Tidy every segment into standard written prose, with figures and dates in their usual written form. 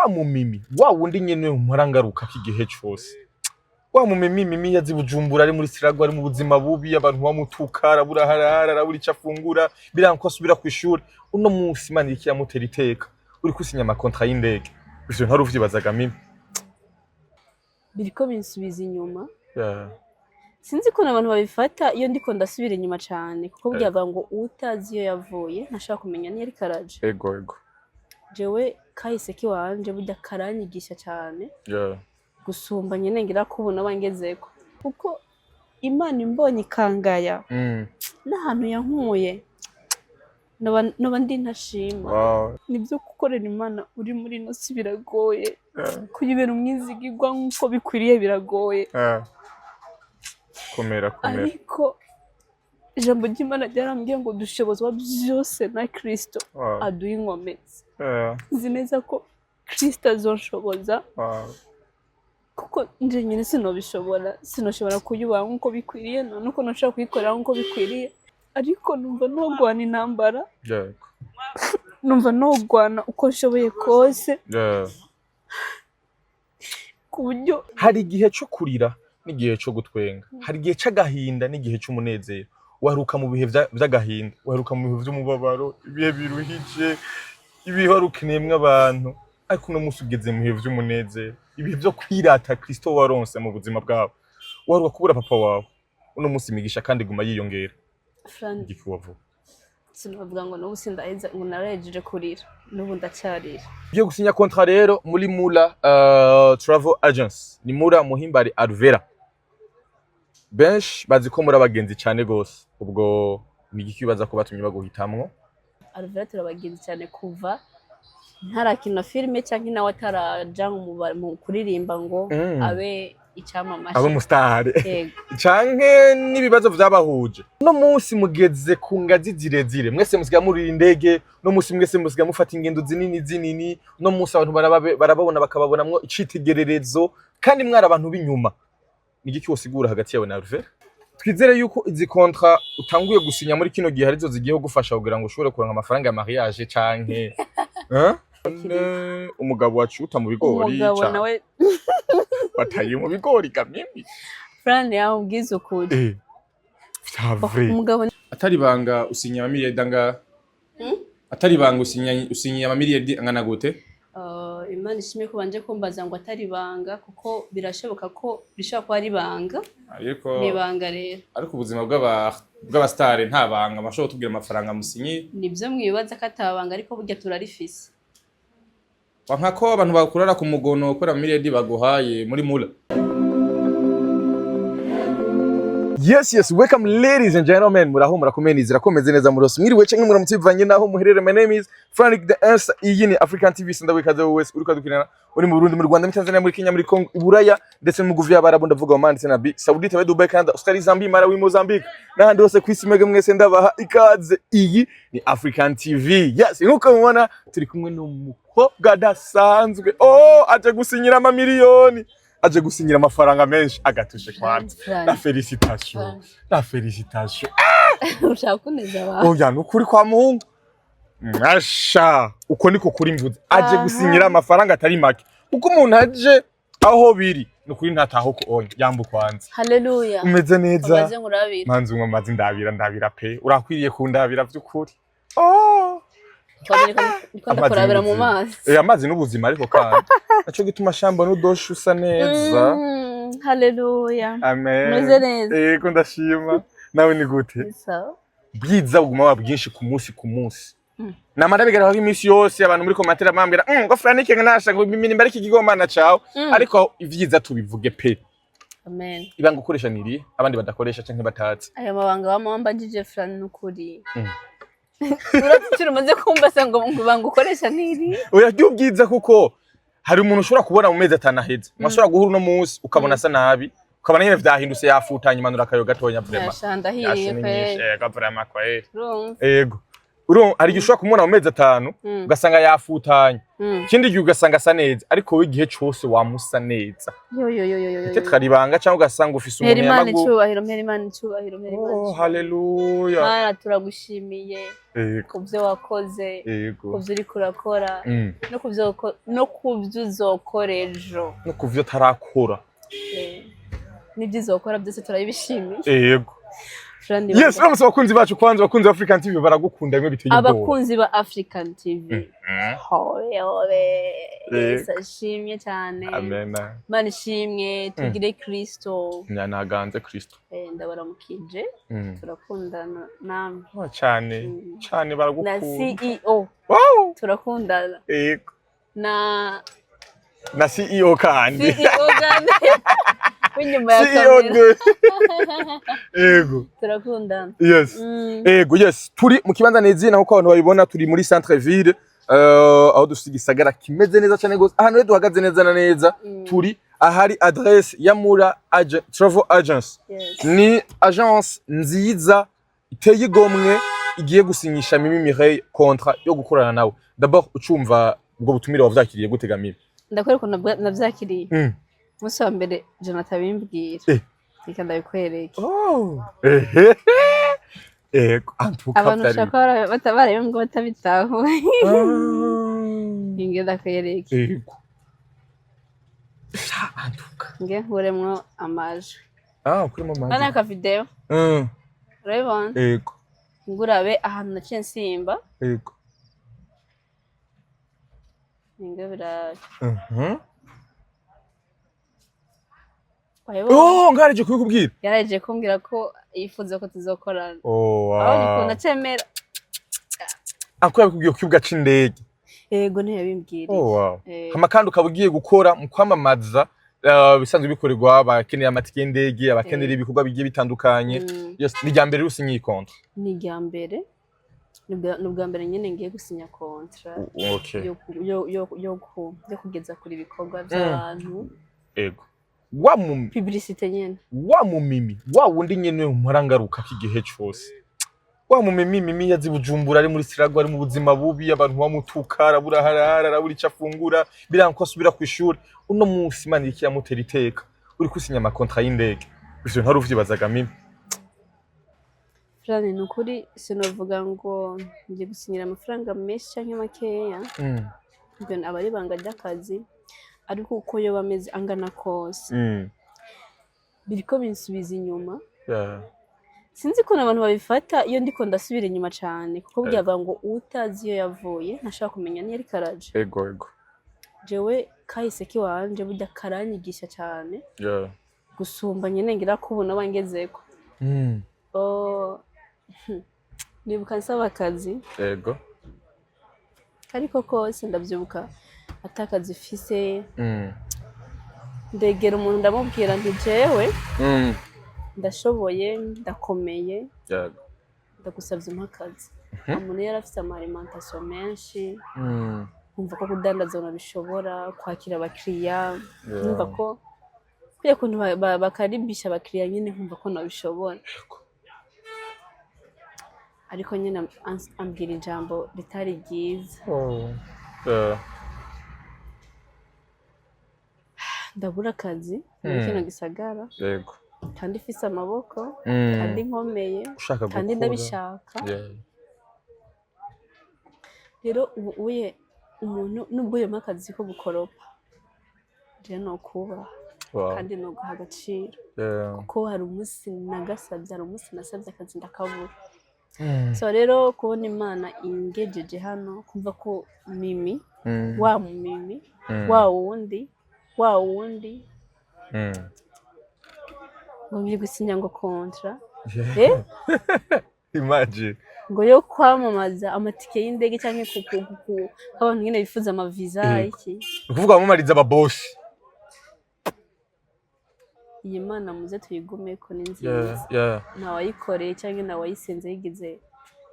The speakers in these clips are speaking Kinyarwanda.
wa mumimi wa wundi nyene umurangaruka kigihe cyose wa mumimi yazi Bujumbura ari muri Sirago ari mu buzima bubi abantu bamutukara buraharara arabura icafungura biranko asubira kwishuri uno munsi Imana iriki yamutera iteka uri kusinya amakontra y'indege ivyo ntaruvyibazaga mimi biriko binsubiza inyuma sinzi ko abantu babifata iyo ndiko ndasubira inyuma cyane kuko byavuga ngo utazi iyo yavuye ntashaka kumenya ni yari karaje ego jewe kahise kiwanje burya karanyigisha cyane gusumba nyene ngira kubona bangezeko kuko Imana imbonye ikangaya n'ahantu yankuye noba ndi ntashima nibyo gukorera Imana uri muri no si biragoye kuyibera umwizigirwa nkuko bikwiriye biragoye komera ariko ijambo ry'Imana ryarambwiye ngo dushobozwa byose na Kristo aduha inkomezi nzi neza ko Kristo azonshoboza kuko nje nyine sinoshobora kuyubaha nkuko bikwiriye nuko nashaka kuyikorera nkuko bikwiriye ariko numva nogwana intambara numva nogwana uko nshoboye kose ku buryo hari igihe cyo kurira n'igihe cyo gutwenga hari igihe cy'agahinda n'igihe cy'umunezero waruka mu bihe by'agahinda waruka mu bihe by'umubabaro ibihe biruhije ibihe warukenemwe abantu ariko no musugeze mu bihe by'umunezero ibihe byo kwirata Kristo waronse mu buzima bwawe waruka kubura papa wawe uno munsi migisha kandi guma yiyongera igifuwavu sinavuga ngo no busindaheza ngo narajeje kurira n'ubu ndacyarira byo gusinya kontra rero muri Mula Travel Agency ni Mula Muhimbari Alvera benshi bazi ko muri abagenzi cyane gose ubwo ni ikibaza ko batumye baguhitamwo Alvera turabagenzi cyane kuva ntarakina filme cyangwa nawe ataraja mu kuririmba ngo abe icyamamaje abo mustare canke nibibazo vyabahuje no munsi mugeze ku ngazi zirezire mwese musiga muri indege no munsi mwese musiga mufata ingendo zinini no munsi abantu barababona bakababonamwo icitegererezo kandi mwari abantu binyuma nigiki wosigura hagati yawe na Alvera twizere yuko izi kontra utanguye gusinya muri kino gihe arizo zigiye gufasha kugira ngo ushobore kuronka amafaranga ya mariage canke umugabo wacuta mu bigori nawe bataye mu bigori kamimi Fran yamubwiza ukuri umugabo atari banga usinya amamiliyari danga atari banga usinya amamiliyari angana gute Imana ishimye ko banje kumbaza ngo atari banga kuko birashoboka ko bishobora kuba ari banga ariko ni banga rero ariko ubuzima bw'abastare nta banga amashobora tubwira amafaranga musinyi nibyo mwibaza ko atabanga ariko burya turarifise wankako abantu bakurara ku mugono ukora miliyari baguhaye muri Mula. Yes, welcome ladies and gentlemen. Muraho murakomenizira komeze neza murose. Mwiriwe cyangwa muramutse naho muherere. My name is Frank the Answer. Iyi ni African TV sindawikaze wese uriko dukinana uri mu Burundi, mu Rwanda, mu Tanzania, muri Kenya, muri Congo, Iburaya ndetse mu guvi y'Abarabu ndavuga Oman ndetse na Saudi Arabia, Dubai, Canada, Australia, Zambia, Malawi, Mozambique n'ahandi hose kwisi mwege mwese ndabaha ikaze. Iyi ni African TV. Yes, nkuko mubona turi kumwe n'umukobwa adasanzwe. Aje gusinyira amamiliyoni. Aje gusinyira amafaranga menshi agatushe kwanza. La félicitations. La félicitations. Ushaka kuneza abantu. Oya nukuri kwa Mungu. Masha uko niko kuri mvuze. Aje gusinyira amafaranga atari make. Uko umuntu aje aho biri nukuri ntataho ko oya yambu kwanza. Haleluya. Umeze neza. Umaze nkurabira. Manzi umwe ndabira pe. Urakwiriye kundabira by'ukuri. Nikunda kurabira mu mazi. Amazi n'ubuzima ariko kandi naco gituma shamba n'udosha usa neza. Haleluya. Amen. Umeze neza. Ko ndashima. Nawe ni gute? Sawa. Bwiza buguma wabwinshi ku munsi. Namara bigera ko iminsi yose abantu muri komatera mambira ngo Frank ngasha ngo iminimba ari kigigomana cawo ariko ivyiza tubivuge pe. Amen. Ibanga ukoresha niri abandi badakoresha canke batazi. Ayo mabanga wamamba njije Frank n'ukuri. Uratse umaze kumbasa ngo ibanga ukoresha niri. Oya byubwiza kuko hari umuntu ushobora kubona mu mezi atanaheze. Mwashobora guhura no munsi ukabona asa nabi. Ukabona nyine vyahindutse yafutanye manura kayo gatonya vrema. Yashanda hiye pe. Yashimye vraiment kweli. Ego. hari igihe ushobora kumubona mu mezi 5 ugasanga yafutanye ikindi gihe ugasanga asa neza ariko wowe igihe cyose wamusa neza ite twaribanga cyangwa ugasanga ufise umuntu yamagu Mpera Imana icyubahiro oh haleluya Mana turagushimiye kubyo wakoze kubyo uri kurakora no kubyo uzokora ejo no kubyo tarakora nibyo uzokora byose turabishimiye yego yes ramutse abakunzi bacu kwanza abakunzi ba African TV baragukunda bimwe biteye ubwoba abakunzi ba African TV hoye sashimye cyane amen Mana ishimwe tugire Kristo naganze Kristo ndabaramukije turakundana namwe cyane baragukunda na CEO wow turakundana yego na CEO kandi Winyuma ya kamera. Ego. Turakundana. Yes. Ego yes. Turi mu kibanza nezi naho ko abantu babibona turi muri centre ville aho dusigisagara kimeze neza cyane gose. Ahantu duhagaze neza na neza turi ahari adresse ya Mura Travel Agency. Yes. Ni agence nziza iteye igomwe igiye gusinyisha Mimi Mireille contrat yo gukorana nawe. D'abord ucumva ubwo butumire wavyakiriye gutegamira. Ndakwereka navyakiriye. Musi wa mbere Jonathan bimbwira reka ndabikwereke antuka abantu shaka batabaraye ngo batabitaho inge ndakwereke antuka nge nkuremwo amajwi kurimo amajwi bana ka video urabibona ngurabe ahantu naciye nsimba inge biraje ngareje kubikubwira yaraje kumbwira ko yifuza ko tuzokorana wow aho niko natemera akwiye kubwiye kwibwa c'indege yego niyo bimbwira wow hama kandi ukabugiye gukora mu kwamamaza bisanzwe bikorerwa abakeneye amatike y'indege abakeneye ibikorwa bigiye bitandukanye ni rya mbere usinyiye contrat ni rya mbere nubwa mbere nyene ngiye gusinya contrat yo kugeza kuri ibikorwa by'abantu yego publicité nyene mimi wundi nyene umurangaruka kigihe cyose mimi yazi Bujumbura ari muri Siragwa ari mu buzima bubi abantu bamutukara buraharara buri cafungura biranko asubira ku ishuri uno munsi Imana ikiyamutera iteka uri kusinya ama contrat y'indege ivyo ntaruvyibazaga Mimi Frane nukuri sinovuga ngo ngiye gusinyira amafaranga menshi canke makeya ibyo abari banga ry'akazi ariko uko yo bameze angana kose biriko binsubiza inyuma sinzi ko abantu babifata iyo ndiko ndasubira inyuma cyane kuko burya ngo utazi iyo yavuye ntashaka kumenya ni yari karaje ego jewe kahise kiwanje burya karanyigisha cyane gusumba nyene ngira kubona bangezeko nibuka nsaba akazi ego ariko kose ndavyibuka atakazi fise ndegera umuntu ndamubwira nti jewe ndashoboye ndakomeye ndagusavye impakazi umuntu yari afise alimentation menshi nkumva ko kudandaza nabishobora kwakira abakiriya nkumva ko kwiye kuntu bakaribisha abakiriya nyine nkumva ko nabishobora ariko nyine ambwira ijambo ritari ryiza ndabura akazi muri kino gisagara kandi ifise amaboko kandi nkomeye kandi ndabishaka rero ubuye umuntu nubwo yoma akazi ko gukoropa je no kuba kandi no guha agaciro kuko hari umunsi nagasabye hari umunsi nasabye akazi ndakabura so rero kubona Imana ingejeje hano kumva ko Mimi wa Mimi wa wundi ngo ngiye gusinya ngo contrat imagine ngo yo kwamamaza amatike y'indege cyangwa ku abantu nyine bifuza ama visa iki ukuvuga bamamariza ababoshi iyi Mana muze tuyigume ko ni nziza nawayikoreye cyangwa nawayisenze yigize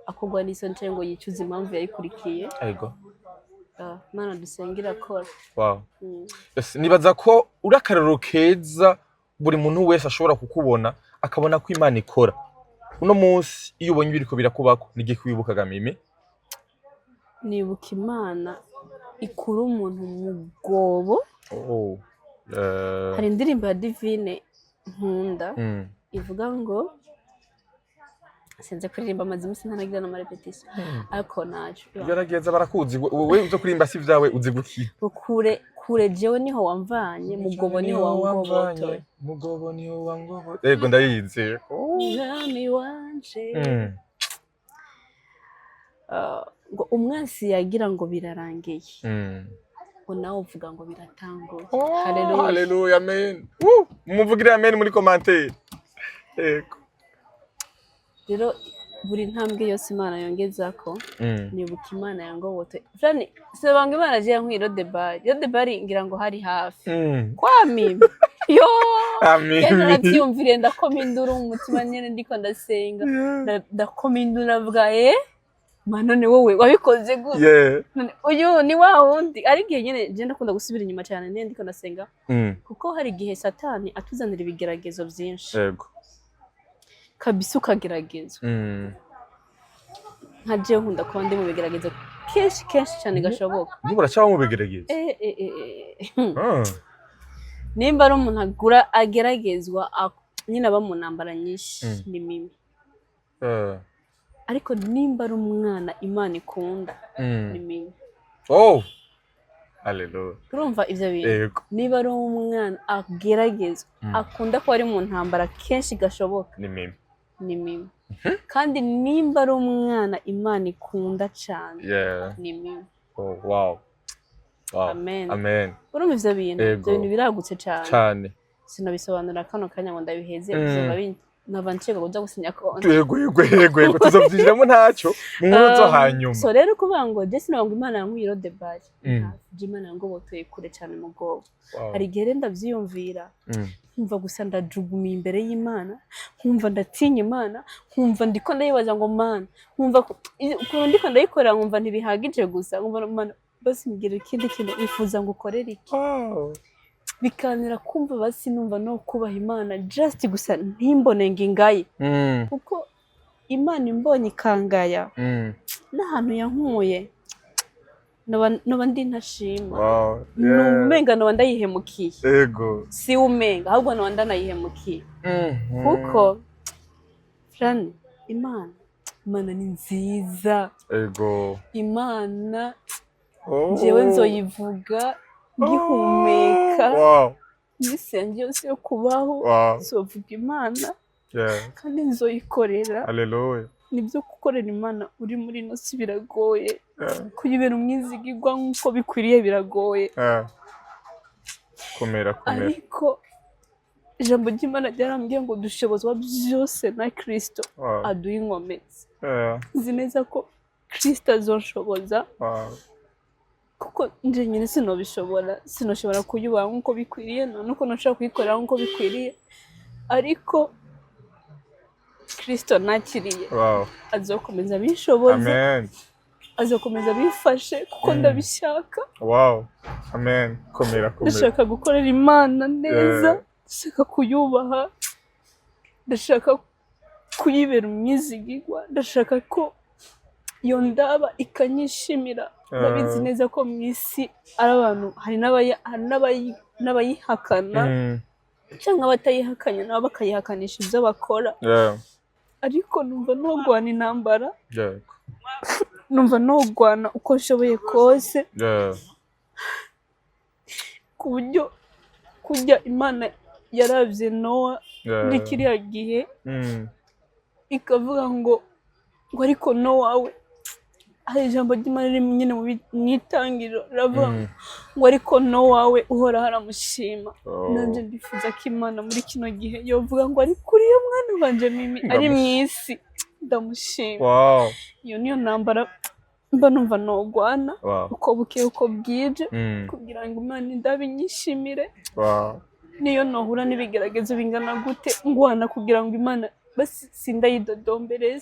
akogwa n'isoni cyangwa ngo yicuze impamvu yayikurikiye yego Mana dusengera kora wow nibaza ko urakararo keza buri muntu wese ashobora kukubona akabona ko Imana ikora uno munsi iyo ubonye ibiriko birakubako nige kwibukaga Mimi nibuka Imana ikura umuntu mu bwobo. Hari indirimbo ya Divine nkunda ivuga ngo sinze kuririmba amazima sinanagira na repetition ariko nacu gerageza barakuzi wewe uzo kurimba si vyawe uzi guki kure jewe niho wamvanye mugobo niho wangobotoye mugobo niho wangobo ego ndayize Mwami wanje ngo umwansi yagira ngo birarangiye ngo nawe uvuga ngo biratanguye. Haleluya amen muvugire amen muri commentaire ego. Rero buri ntambwe yose Imana yongezako nibuka Imana yangobotoye Frani sebanga Imana je yankwiro de bari ngira ngo hari hafi kwa mimi yo navyumvire ndakomindura umutima nyene ndiko ndasenga ndakomindura vuga Mana ni wowe wabikoze gute uyu ni wa wundi ari gihe nyene je ndakunda gusubira inyuma cyane ndiko ndasenga kuko hari gihe Satani atuzanira ibigeragezo byinshi yego kabisa ukagerageza nka je nkunda kuba ndi mu bigeragezo kenshi cyane gashoboka ndibura cyaho mu bigeragezo nimba ari umuntu agura ageragezwa nyine aba mu ntambara nyinshi ni mimi ariko nimba ari umwana Imana ikunda ni mimi. Haleluya. Urumva ivyo bintu niba ari umwana ageragezwa akunda ko ari mu ntambara kenshi gashoboka ni mimi kandi nimba ari umwana Imana ikunda cyane ni mimi. Wow. Amen. Urumva ivyo bintu biragutse cyane sinabisobanura kano kanya ngo ndabiheze bizoba nabanchega kuja gusinya konti yego tuzovyiramo ntacyo muzo hanyuma so rero kubango je sinabanga Imana yankwiro de bari Imana yangobotoye kure cyane mu bwobo hari gihe ndavyiyumvira nkumva gusa ndajuguma imbere y'Imana nkumva ndatinya Imana nkumva ndiko ndayibaza ngo Mana nkumva ko ndiko ndayikora nkumva ntibihagije gusa nkumva Mana basi ngira ikindi kintu ifuza ngo ukorere iki bikanira kumva basi numva no kubaha Imana just gusa ntimbone ngingaye kuko Imana imbonye ikangaya n'ahantu yankuye noba ndi ntashima numenga noba ndayihemukiye ego si umenga ahubwo noba ndanayihemukiye kuko Frani Imana ni nziza ego Imana jewe nzoyivuga ngihumeka nisenje yose yo kubaho sovuga Imana kandi nzoyikorera. Haleluya. Nibyo gukorera Imana uri muri no si biragoye kuyibera umwizigirwa nkuko bikwiriye biragoye komera ariko ijambo ry'Imana ryarambwiye ngo dushobozwa byose na Kristo aduha inkomezi nzi neza ko Kristo azonshoboza kuko nje nyine sinoshobora kuyubaha nkuko bikwiriye nuko nashaka kuyikorera nkuko bikwiriye ariko Kristo nakiriye azokomeza bishoboza azokomeza bifashe kuko ndabishaka. Amen. Komera ndashaka gukorera Imana neza ndashaka kuyubaha ndashaka kuyibera umwizigirwa ndashaka ko iyo ndaba ikanyishimira ndabizi neza ko mu isi ari abantu hari n'abayihakana cyangwa abatayihakanya nabo bakayihakanisha ibyo bakora ariko numva ntogwana intambara numva ntogwana uko nshoboye kose ku buryo kujya Imana yaravye Nowa muri kiriya gihe ikavuga ngo ariko Nowa we hari ijambo ry'Imana riri nyine mu itangiriro ravuga ngo ariko Nowa we uhora haramushima nanje ndifuza ko Imana muri kino gihe yovuga ngo ari kuri yo mwana wanje mimi ari mwisi ndamushima. Iyo niyo ntambara mba numva nogwana uko buke uko bwije kugira ngo Imana ndabinyishimire niyo nohura n'ibigeragezo bingana gute ngwana kugira ngo Imana basi sindayidodombere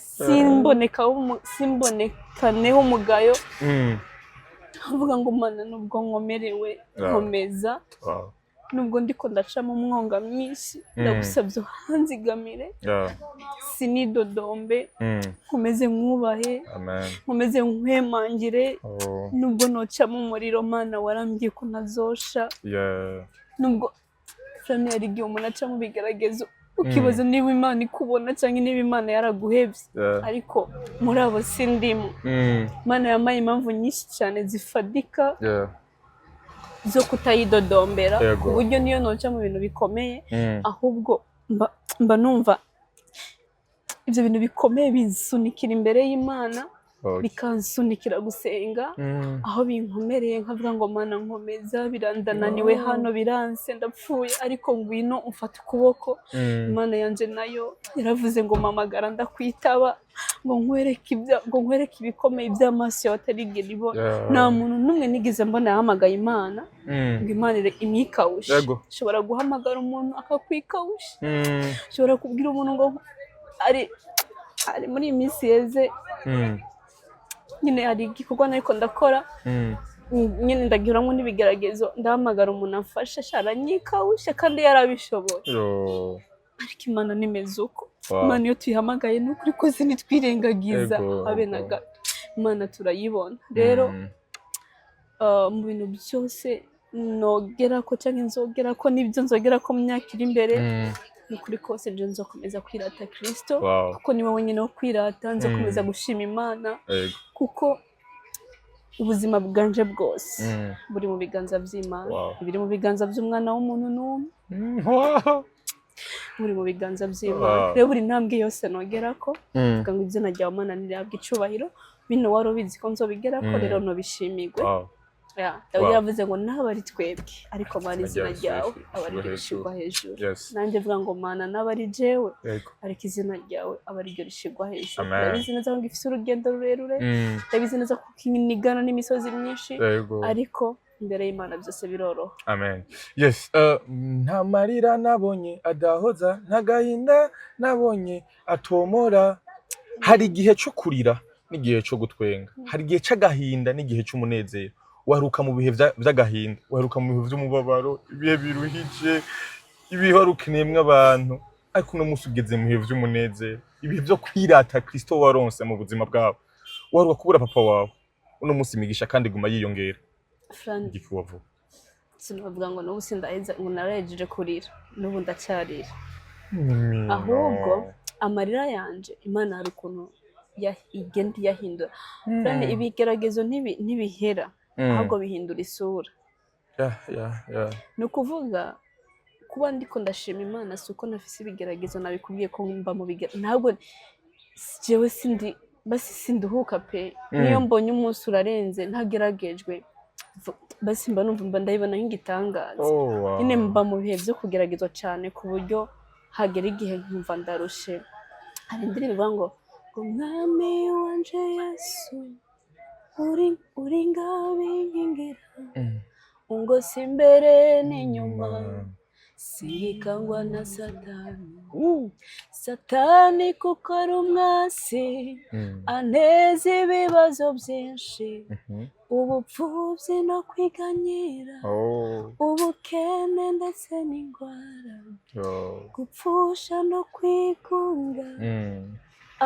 simbonekaneho umugayo avuga ngo Mana nubwo nkomerewe nkomeza nubwo ndiko ndacamo umwonga mwinshi ndagusabye hanzigamire sinidodombe nkomeze mwubahe nkomeze nkwemangire nubwo nocamo umuriro Mana warambwiye ko nazosha nubwo frane yari igihe umuntu aca mu bigeragezo ukibaza niba Imana ikubona cyangwa niba Imana yaraguhebye ariko muri abo sindimo Imana yamaye impamvu nyinshi cyane zifadika zo kutayidodombera ku buryo niyo noca mu bintu bikomeye ahubwo mba numva ibyo bintu bikomeye binsunikira imbere y'Imana bikansunikira gusenga aho binkomereye nkavuga ngo Mana nkomeza birandananiwe hano biranse ndapfuye ariko ngwino umfata ukuboko Imana yanje nayo yaravuze ngo mamagara ndakwitaba ngo nkwereke ibikomeye by'amaso yawe atarigera ibona nta muntu n'umwe nigeze mbona yahamagaye Imana ngo Imana imwikawushe ushobora guhamagara umuntu akakwikawusha ushobora kubwira umuntu ngo ari muri iyi minsi yeze nyine hari igikorwa nariko ndakora nyine ndagiramwo n'ibigeragezo ndahamagara umuntu amfashe aranyikawushe kandi yarabishoboye ariko Imana nimeze uko Imana iyo tuyihamagaye n'ukuri kose ntitwirengagiza habe na gato Imana turayibona rero mu bintu byose nogera ko cyangwa nzogera ko n'ibyo nzogera ko mu myaka iri imbere n'ukuri kose nje nzokomeza kwirata Kristo kuko niwe wenyine wo kwirata nzokomeza gushima Imana kuko ubuzima bwanje bwose buri mu biganza by'Imana biri mu biganza by'umwana w'umuntu n'umwe buri mu biganza by'Imana rero buri ntambwe yose nogera ko vuga ngo izina ryawe Mana nirabwe icubahiro bino wari ubizi ko nzobigera ko rero no bishimigwe Dawidi yavuze ngo n'abari twebwe ariko Mana izina ryawe abari rishigwa hejuru nanjye vuga ngo Mana n'abari jewe ariko izina ryawe abari ryo rishigwa hejuru ndabizi neza ngo ifite urugendo rurerure ndabizi neza ko kinigana n'imisozi myinshi ariko imbere y'Imana byose biroroha amen nta marira nabonye adahoza nta gahinda nabonye atomora hari igihe cyo kurira n'igihe cyo gutwenga hari igihe cy'agahinda n'igihe cy'umunezero waruka mu bihe by'agahinda waruka mu bihe by'umubabaro ibihe biruhije ibihe warukeneyemwe abantu ariko no musi ugeze mu bihe by'umunezero ibihe byo kwirata Kristo waronse mu buzima bwawe waruka kubura papa wawe uno musi migisha kandi guma yiyongera igifuwavu sinavuga ngo n'ubu sindaheza ngo narayejeje kurira n'ubu ndacyarira ahubwo amarira yanje Imana hari ukuntu igenda yahindura kandi ibigeragezo ntibihera ahubwo bihindura isura ni ukuvuga kuba ndiko ndashima Imana si uko nafise ibigeragezo nabikubwiye ko mba mu bigeragezo ntabwo jewe sinduhuka pe niyo mbonye umunsi urarenze ntageragejwe basi mba numva ndayibona nk'igitangaza nyine mba mu bihe byo kugeragezwa cyane ku buryo hagera igihe nkumva ndarushe hari indirimbo ngo Mwami wanje Yesu uri ngabe nkingira ungose imbere n'inyuma sikangwa na satani kuko ari umwasi anteza ibibazo byinshi ubupfubyi no kwiganyira ubukene ndetse n'indwara gupfusha no kwigunga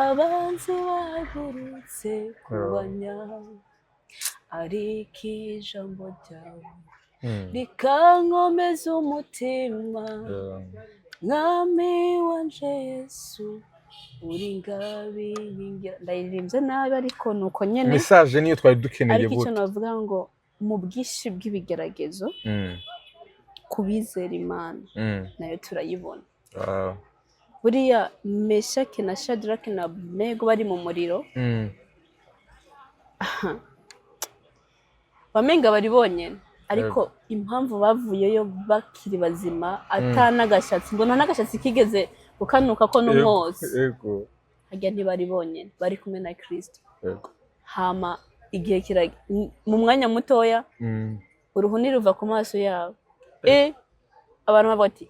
abanzi bahagurutse kubanya ariko ijambo ryawe rikankomeza umutima Mwami wanje Yesu uri ngabe nkingira ndayirimbye nabi ariko nuko nyene message niyo twari dukeneye ariko icyo navuga ngo mu bwishi bw'ibigeragezo kubizera Imana nayo turayibona buriya Meshaki na Shadraki na Abednego bari mu muriro bamenga bari bonyene ariko impamvu bavuyeyo bakiri bazima atanagashatsi mbona nagashatsi kigeze gukanuka ko n'umwotsi hajya ntibari bonyene bari kumwe na Kristo hama igihe mu mwanya mutoya uruhuni ruva ku maso yabo abantu bavuga ati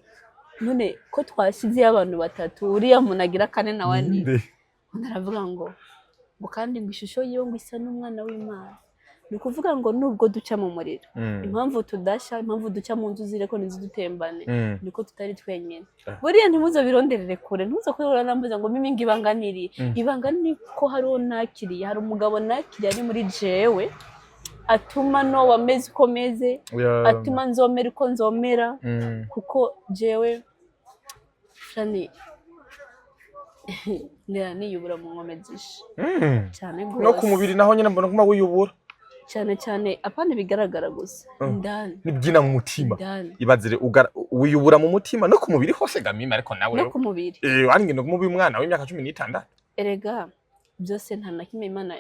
none ko twashize abantu batatu uriya muntu agira kane na wani naravuga ngo kandi ngo ishusho yiwe ngo isa n'umwana w'Imana ni ukuvuga ngo nubwo duca mu muriro impamvu tudasha impamvu duca mu nzu zireko ntizidutembane niko tutari twenyine buriya ntimuzo bironderere kure ntuzo kurora nambuza ngo mimi ngibanganiri ibanga niko hariho nakiriye hari umugabo nakiriye ari muri jewe atuma no wameze uko meze atuma nzomera uko nzomera kuko jewe shani niyubura mu nkomezisha cyane gose no ku mubiri naho nyine mbona kuma wiyubura cyane apana bigaragara gusa indani nibyina mu mutima ibazire wiyubura mu mutima no ku mubiri hose gamima ariko nawe no ku mubiri wangi no mu mwana w'imyaka 16 erega byose nta na kimwe Imana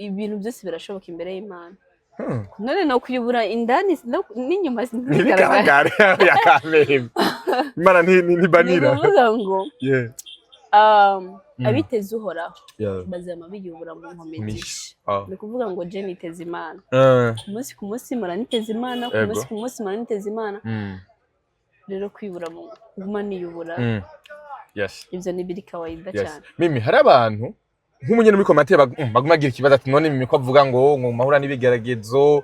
ibintu byose birashoboka imbere y'Imana none no kuyubura indani n'inyuma zigaragara yakamere Imana ntibanira ngo abiteze uhoraho bazama biyubura mu nkomezisha ni kuvuga ngo je niteze Imana ku munsi muraniteze Imana ku munsi muraniteze Imana rero kwibura mu kuguma niyubura ivyo ni biri kawaida cyane mimi hari abantu nk'umunyene muri komite baguma agira ikibazo ati none mimi ko avuga ngo mahura n'ibigeragezo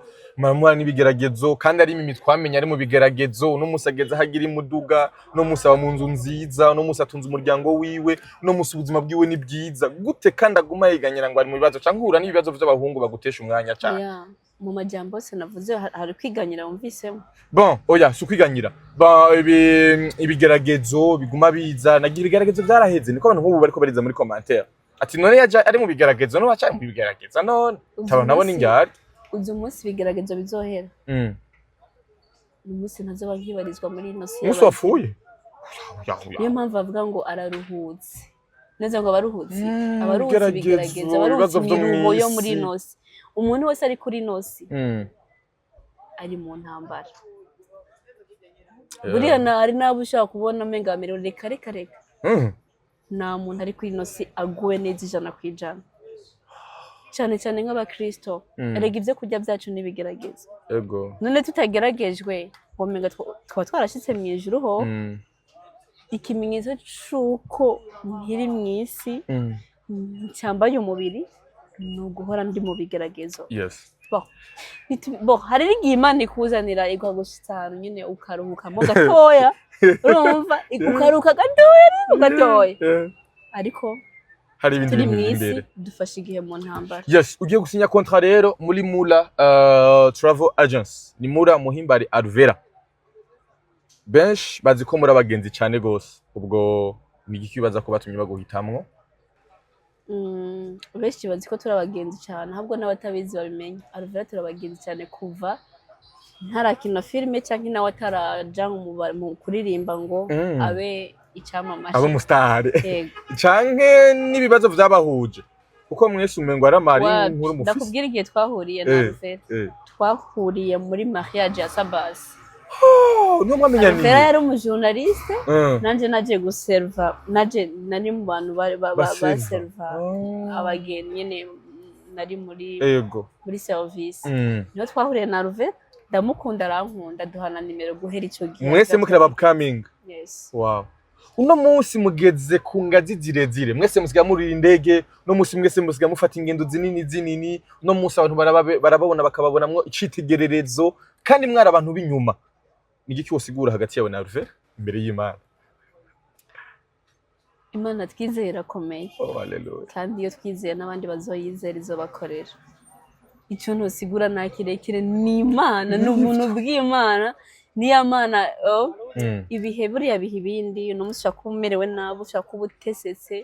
kandi ari mimi twamenya ari mu bigeragezo no musageza hagira imuduga no musaba mu nzu nziza no musatunza umuryango wiwe no musubuzima bwiwe ni byiza gute kandi aguma yiganyira ngo ari mu bibazo cyangwa uhura n'ibibazo by'abahungu bagutesha umwanya cyane mu majambo se navuze hari kwiganyira wumvisemo bon oya si kwiganyira ibigeragezo biguma biza nagira ibigeragezo byaraheze niko abantu nk'ubu bariko bariza muri commentaire ati none yaje ari mu bigeragezo no wacha mu bigeragezo none tabona nabona ingyari uzi umunsi bigeragezo bizohera umunsi ntazoba nkibarizwa muri ino si umunsi wafuye niyo mpamvu bavuga ngo araruhutse neza ngo abaruhutse abaruhutse bigeragezo abaruhutse imiruho yo muri ino si umuntu wese ari kuri ino si ari mu ntambara buriya ari nabo ushaka kubona mengamiro reka nta muntu ari kuri ino si aguwe neza 100%. cyane nk'abakristo erega ibyo kurya byacu nibigerageza yego none tutageragejwe ngo menga twaba twarashitse mu ijuru ho ikimenyetso cyuko nkiri mu isi cyambaye umubiri ni uguhora ndi mu bigeragezo hari igihe Imana ikuzanira ikagushitsa nyine ukaruhukamo gatoya urumva ukaruhuka gatoya ariko hari ibindi bintu imbere dufashe igihe mu ntambara ugiye gusinya contrat rero muri Mula Travel Agency ni Mula Muhimbari Alvera benshi bazi ko muri abagenzi cyane gose ubwo ni iki kibaza ko batumye baguhitamwo benshi bazi ko turi abagenzi cyane ahubwo n'abatabizi babimenye Alvera turi abagenzi cyane kuva ntarakina filime cyangwa nawe ataraja mu kuririmba ngo abe icyamamaje abo mustari canke nibibazo vyabahuje kuko mwese umengo aramari nkuru mufisi ndakubwira igihe twahuriye na Alvera twahuriye muri mariage ya Sabas no mwamenya ni Alvera yari umujournaliste nanje naje guserva nari mu bantu baserva abageni nyene nari muri service niho twahuriye na Alvera ndamukunda arankunda duhana nimero guhera ico gihe mwese mukira upcoming wow uno munsi mugeze ku ngazi zirezire mwese musiga muri indege no munsi mwese musiga mufata ingendo zinini no munsi abantu barababona bakababonamwo icitegererezo kandi mwari abantu b'inyuma nigiki wosigura hagati yawe na Alvera imbere y'Imana Imana twizera komeye haleluya kandi iyo twizeye n'abandi bazoyizera izo bakorera icyo ntosigura nta kirekire ni Imana n'ubuntu bw'Imana niya Mana ibihe buriya bihe ibindi no mushaka kumerewe nabo ushaka kubutesetse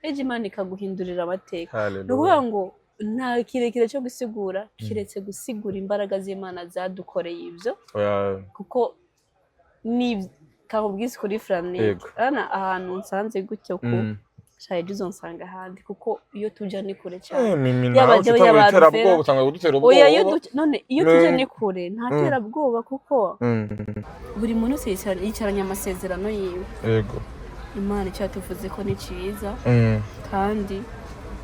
eje Imana ikaguhindurira amateka nukuvuga ngo nta kirekire cyo gusigura kiretse gusigura imbaraga z'Imana zadukoreye ibyo kuko ni kakubwise kuri Frane ana ahantu nsanze gutyo ko shaje uzonsanga handi kuko iyo tujya ni kure cyane yabaje y'abarufera butanga gudutera ubwoba oya none iyo tujya ni kure nta tera bwoba kuko buri muntu yicaranye amasezerano yiwe yego Imana cyatuvuze ko ni ciza kandi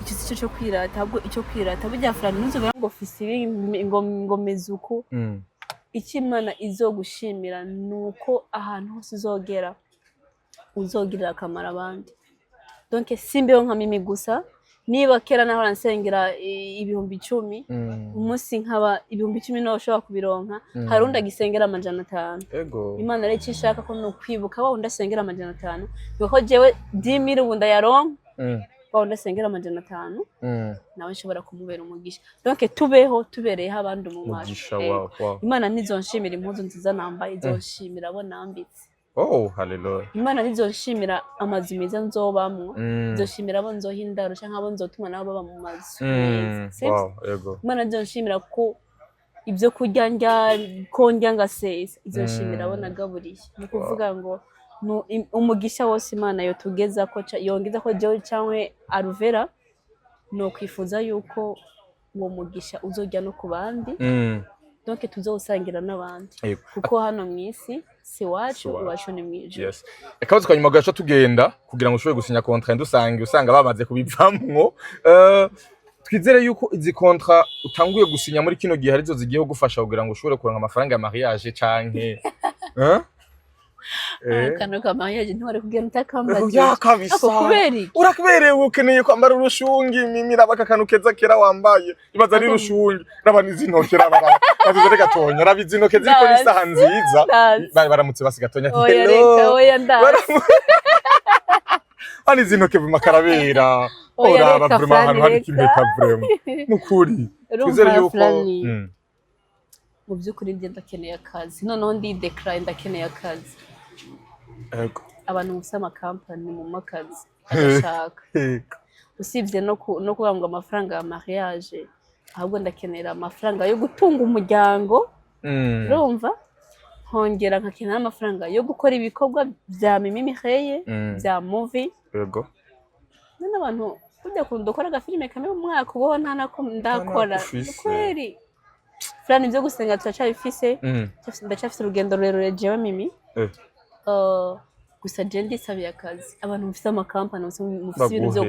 icyo cyo kwirata ahubwo icyo kwirata burya Frane nuzobera ngo ofisi ngo mezuko icyo Imana izogushimira nuko ahantu hose uzogirira akamaro abandi donc simbeho nka mimi gusa niba kera nahora nsengera ibihumbi 10 umunsi nkaba ibihumbi 10 no ushobora kubironka hari undi agisengera 500 Imana rero ishaka ko no kwibuka wa undi asengera 500 biko jewe 10,000 ubundi yaronka wa undi asengera 500 nawe nshobora kumubera umugisha donc tubeho tubereyeho abandi umugisha Imana nizonshimira impuzu nziza nambaye izonshimira abo nambitse hallelujah Imana nizonshimira amazu meza nzobamwo nzoshimira abo nzohindaro canke abo nzotuma nabo baba mu mazu Imana nizonshimira ko ibyo kurya ndya ngasesa izonshimira abo nagaburiye ni kuvuga ngo umugisha wose Imana yo tugeza ko yongeza ko jewe cyangwe aruvera no kwifuza yuko uwo mugisha uzojya no kubandi donc tuzosangira n'abandi kuko hano mwisi si wacu wacu ni mwijuru akabazo kanyuma gacho tugenda kugira ngo ushobore gusinya contrat usanga bamaze kubivamwo twizere yuko izi contrat utanguye gusinya muri kino gihe arizo zigiye gufasha kugira ngo ushobore kuronka amafaranga ya mariage canke kano ka mariage ntware kugira utakambaje kubera urakubereye ukeneye kwambara urushungi mimira bakakanu keza kera wambaye ibaza ari rushungi n'abanizi ntokera bavuze gatonya rabizi ntoke ziko ni saha nziza baramutse basiga hello oya ndazi ani zintoke bimakarabera ora vraiment hano hari kimpeta vraiment nukuri twizere yuko mu byukuri ndakeneye akazi noneho ndi declare ndakeneye akazi abantu mufite amakampani mu makazi ashaka usibye no kuvuga ngo amafaranga ya mariage ahubwo ndakenera amafaranga yo gutunga umuryango urumva hongera nkakenera amafaranga yo gukora ibikorwa bya Mimi Mireille bya movie none abantu kujya kundokora agafilime kamwe mu mwaka ubo ntanako ndakora kweri Flani byo gusenga turacabifise ndacafise urugendo rurerure jewe Mimi gusa je ndisabiye akazi abantu mufite amakampani mufite ibintu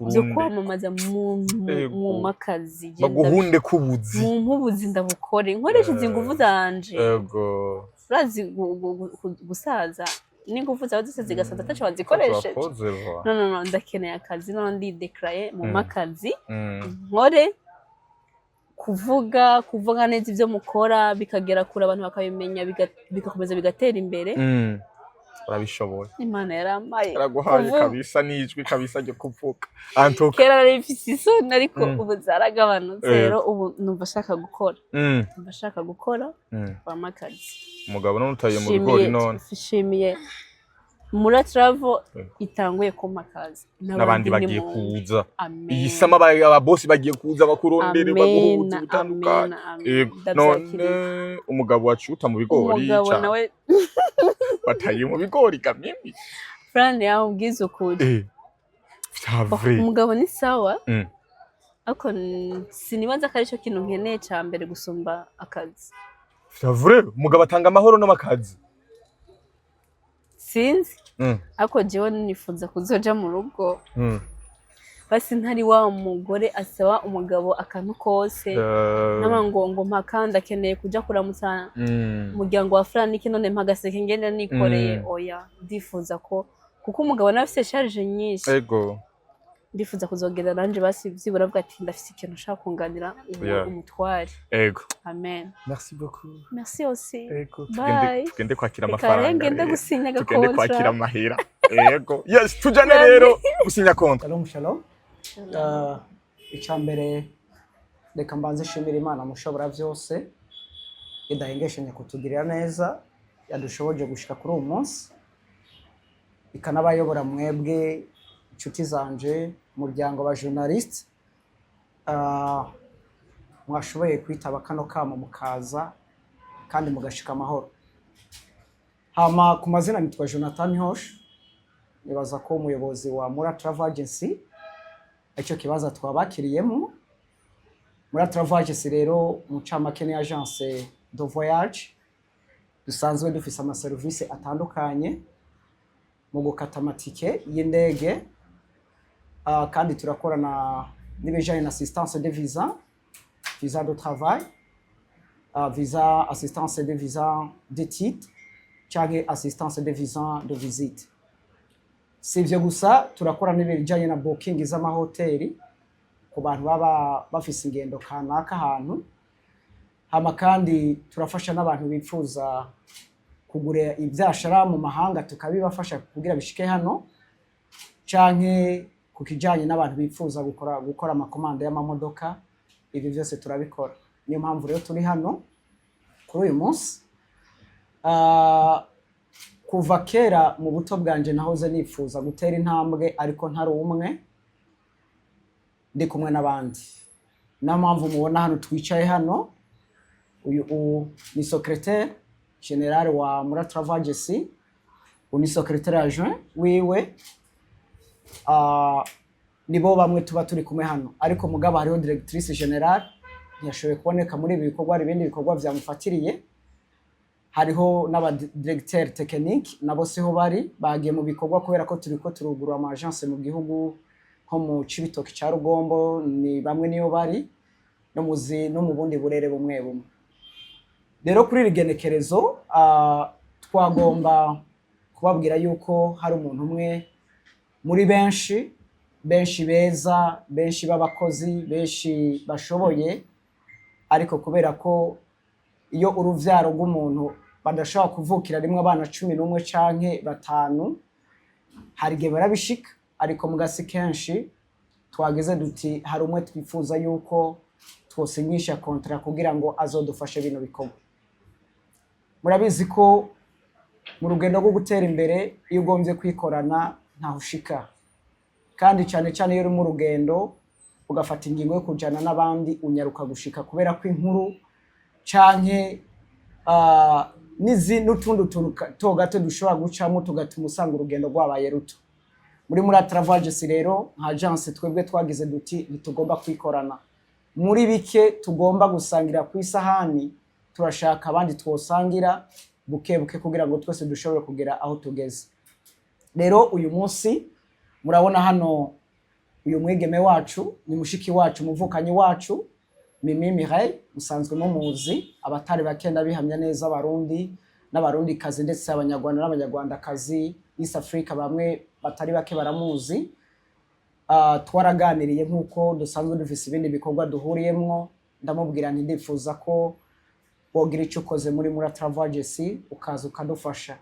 byo kwamamaza mu makazi baguhunde kubuzi mu buzi ndabukore nkoresha ingufu zanje urazi gusaza n'ingufu zawe zose zigasaza ataco bazikoresheje no ndakeneye akazi no ndi declare mu makazi nkore kuvuga neza ibyo mukora bikagera kure abantu bakabimenya bigakomeza bigatera imbere urabishoboye Imana yaramaye yaraguhaye kabisa nijwi kabisa ryo kuvuga kera nari mfise isoni ariko ubu zaragabanutse rero ubu numva shaka gukora amakazi umugabo none utaye mu bigori none nshimiye Mura Travel itanguye ku makazi n'abandi bagiye kuza iyi sama ababosi bagiye kuza bakurondere baguhuza bitandukanye none umugabo wacuta mu bigori nawe bataye mu bigori kamimi Fran yambwiza ukuri umugabo ni sawa ako sinibaza ko aricyo kintu nkeneye cya mbere gusumba akazi vrai umugabo atanga amahoro n'amakazi sinzi ako jewe nifuza kuzoja mu rugo basi ntari wa mugore asaba umugabo akantu kose n'amangongo mpakanda akeneye kuja kuramutsa umuryango wa Franiki none mpagaseke ngende nikoreye oya ndifuza ko kuko umugabo nafise charge nyinshi ndifuza kuzogera nanje basi byibura bwa ati ndafise ikintu ushaka kunganira umutware amen merci beaucoup merci aussi bye tugende kwakira amafaranga ngende gusinya gakontra tugende kwakira amahera yes tujane rero gusinya kontra shalom icambere reka mbanze shimira Imana mushobora byose idahengeshanya kutugirira neza yadushoboje gushika kuri uwo munsi ikanabayobora mwebwe inshuti zanje umuryango wa journalist mwashoboye kwitaba kano kamo mukaza kandi mugashika amahoro hama ku mazina nitwa Jonathan Hosh nibaza ko umuyobozi wa Mura Travel Agency icyo kibaza twabakiriyemo Mura Travel Agency rero mucamake ni agence de voyage dusanzwe dufise ama service atandukanye mu gukata amatike y'indege kandi turakorana n'ibijanye na assistance de visa de travail visa assistance de visa de titre cyangwa assistance de visa de visite. Si ibyo gusa turakora n'ibijanye na booking z'amahoteli ku bantu baba bafise ingendo kanaka ahantu. Hama kandi turafasha n'abantu bifuza kugura ibyashara mu mahanga tukabibafasha kugira bishike hano, canke ku kijanye n'abantu bifuza gukora amakomande y'amamodoka, ibi byose turabikora. Niyo mpamvu rero turi hano kuri uyu munsi. Kuva kera mu buto bwanje nahoze nifuza gutera intambwe ariko ntari umwe, ndi kumwe n'abandi. Niyo mpamvu mubona hano twicaye hano. Uyu ni secrétaire général wa Mura Travel Agency, ni secrétaire adjoint wiwe. Nibo bamwe tuba turi kumwe hano, ariko mugabo hariho directrice générale ntiyashoboye kuboneka muri ibi bikorwa, ibindi bikorwa byamufatiriye. Hariho n'aba directeur technique nabo siho bari, bagiye mu bikorwa kubera ko turiko turugura ama agence mu gihugu nko mu Cibitoke cya Rugombo, ni bamwe niyo bari no mu bundi burere bumwe bumwe. Rero kuri iri genekerezo twagomba kubabwira yuko hari umuntu umwe muri benshi beza, benshi b'abakozi, benshi bashoboye, ariko kubera ko iyo uruvyaro rw'umuntu badashobora kuvukira rimwe abana 11 canke 5, hari gihe barabishika, ariko mugasi kenshi twageze duti hari umwe twifuza yuko twosinyisha contrat kugira ngo azodufashe bino bikorwa. Murabizi ko mu rugendo rwo gutera imbere iyo ugombye kwikorana ntaho ushika, kandi cyane cyane iyo uri mu rugendo ugafata ingingo yo kujana n'abandi unyaruka gushika, kubera ko inkuru canke n'utundi tuntu gato dushobora gucamo tugatuma usanga urugendo rwabaye ruto. Muri Mura Travel Agency rero nka agence twebwe twagize duti ntitugomba kwikorana, muri bike tugomba gusangira ku isahani turashaka abandi twosangira buke buke kugira ngo twese dushobore kugera aho tugeze. Rero uyu munsi murabona hano uyu mwigeme wacu ni mushiki wacu, muvukanyi wacu Mimi Mireille, musanzwe mumuzi, abatari bakenda bihamya neza abarundi n'abarundi kazi ndetse abanyarwanda n'abanyarwandakazi East Africa bamwe batari bake baramuzi. Twaraganiriye nkuko dusanzwe dufise ibindi bikorwa duhuriyemwo, ndamubwira nti ndifuza ko wogira icyo ukoze muri Mura Travel Agency ukaza ukadufasha.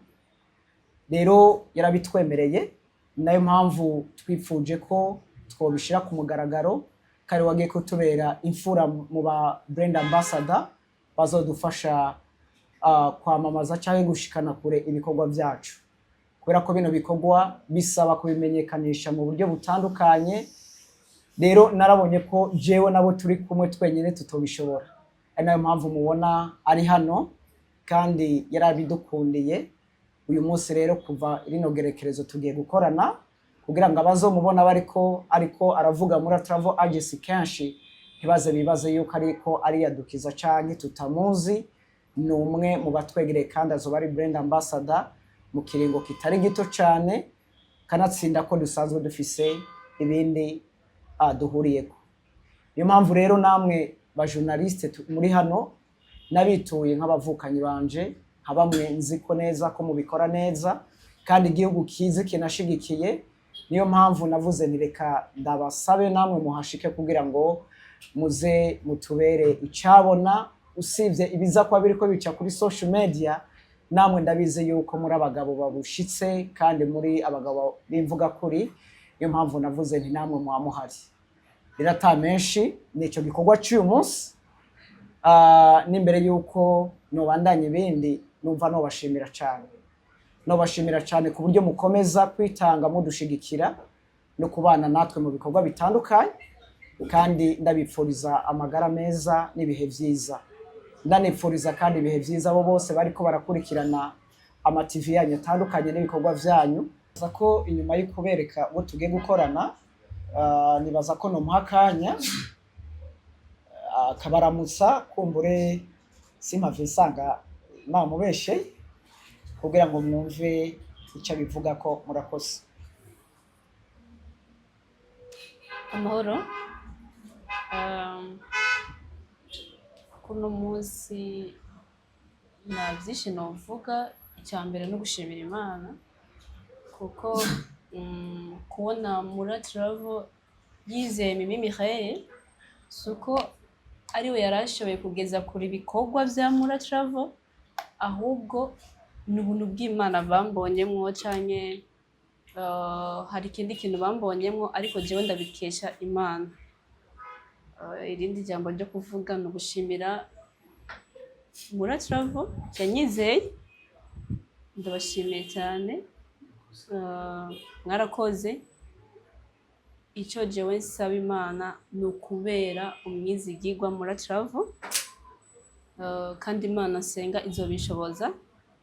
Rero yarabitwemereye, nayo mpamvu twifuje ko twobishira ku mugaragaro, kari wagiye kutubera imfura mu ba brand ambassador bazodufasha kwamamaza cyangwa gushikana kure ibikorwa byacu, kubera ko bino bikorwa bisaba kubimenyekanisha mu buryo butandukanye. Rero narabonye ko jewe nabo turi kumwe twenyine tutobishobora, ari nayo mpamvu mubona ari hano kandi yarabidukundiye. Uyu munsi rero kuva rino gerekerezo tugiye gukorana kugira ngo abazomubona ariko aravuga Mura Travel Agency kenshi bibaze yuko ariko ari yadukiza canke tutamuzi. Ni umwe mu batwegereye kandi azoba ari brand ambassador mu kiringo kitari gito cyane, kanatsinda ko dusanzwe dufise ibindi duhuriyeko. Niyo mpamvu rero namwe ba journaliste muri hano nabituye nk'abavukanyi banje, habamwe nziko neza ko mubikora neza kandi igihugu kizi kinashigikiye. Niyo mpamvu navuze nireka ndabasabe namwe muhashike kugira ngo muze mutubere icabona, usivye ibiza kwa biriko bica kuri social media. Namwe ndabize yuko muri abagabo babushitse kandi muri abagabo bimvuga kuri, niyo mpamvu navuze nti namwe muhamuhari. Birata menshi nico gikorwa cy'uyu munsi. N'imbere yuko nobandanye ibindi numva nobashimira cyane ku buryo mukomeza kwitanga mudushigikira no kubana natwe mu bikorwa bitandukanye, kandi ndabipfuriza amagara meza n'ibihe byiza. Ndanipfuriza kandi ibihe byiza abo bose bariko barakurikirana ama TV yanyu atandukanye n'ibikorwa byanyu. Baza ko inyuma yo kubereka uwo tugiye gukorana, nibaza ko nomuha akanya akabaramutsa kumbure simpave nsanga namubeshe kugira ngo mwumve icyo bivuga ko murakoze. Amahoro. Kuno munsi nta byinshi novuga, icya mbere no gushimira Imana kuko kubona Mura Travel yizeye Mimi Mireille suko ariwe yarashoboye kugeza kuri ibikorwa vya Mura Travel ahubwo n'ubuntu bw'Imana bambonyemwo canke hari ikindi kintu bambonyemwo ariko jewe ndabikesha Imana. Irindi jambo ryo kuvuga no gushimira Mura Travel yanyizeye, ndabashimiye cyane. Mwarakoze. Icyo jewe nsaba Imana ni ukubera umwizigirwa Mura Travel, kandi Imana nsenga izobishoboza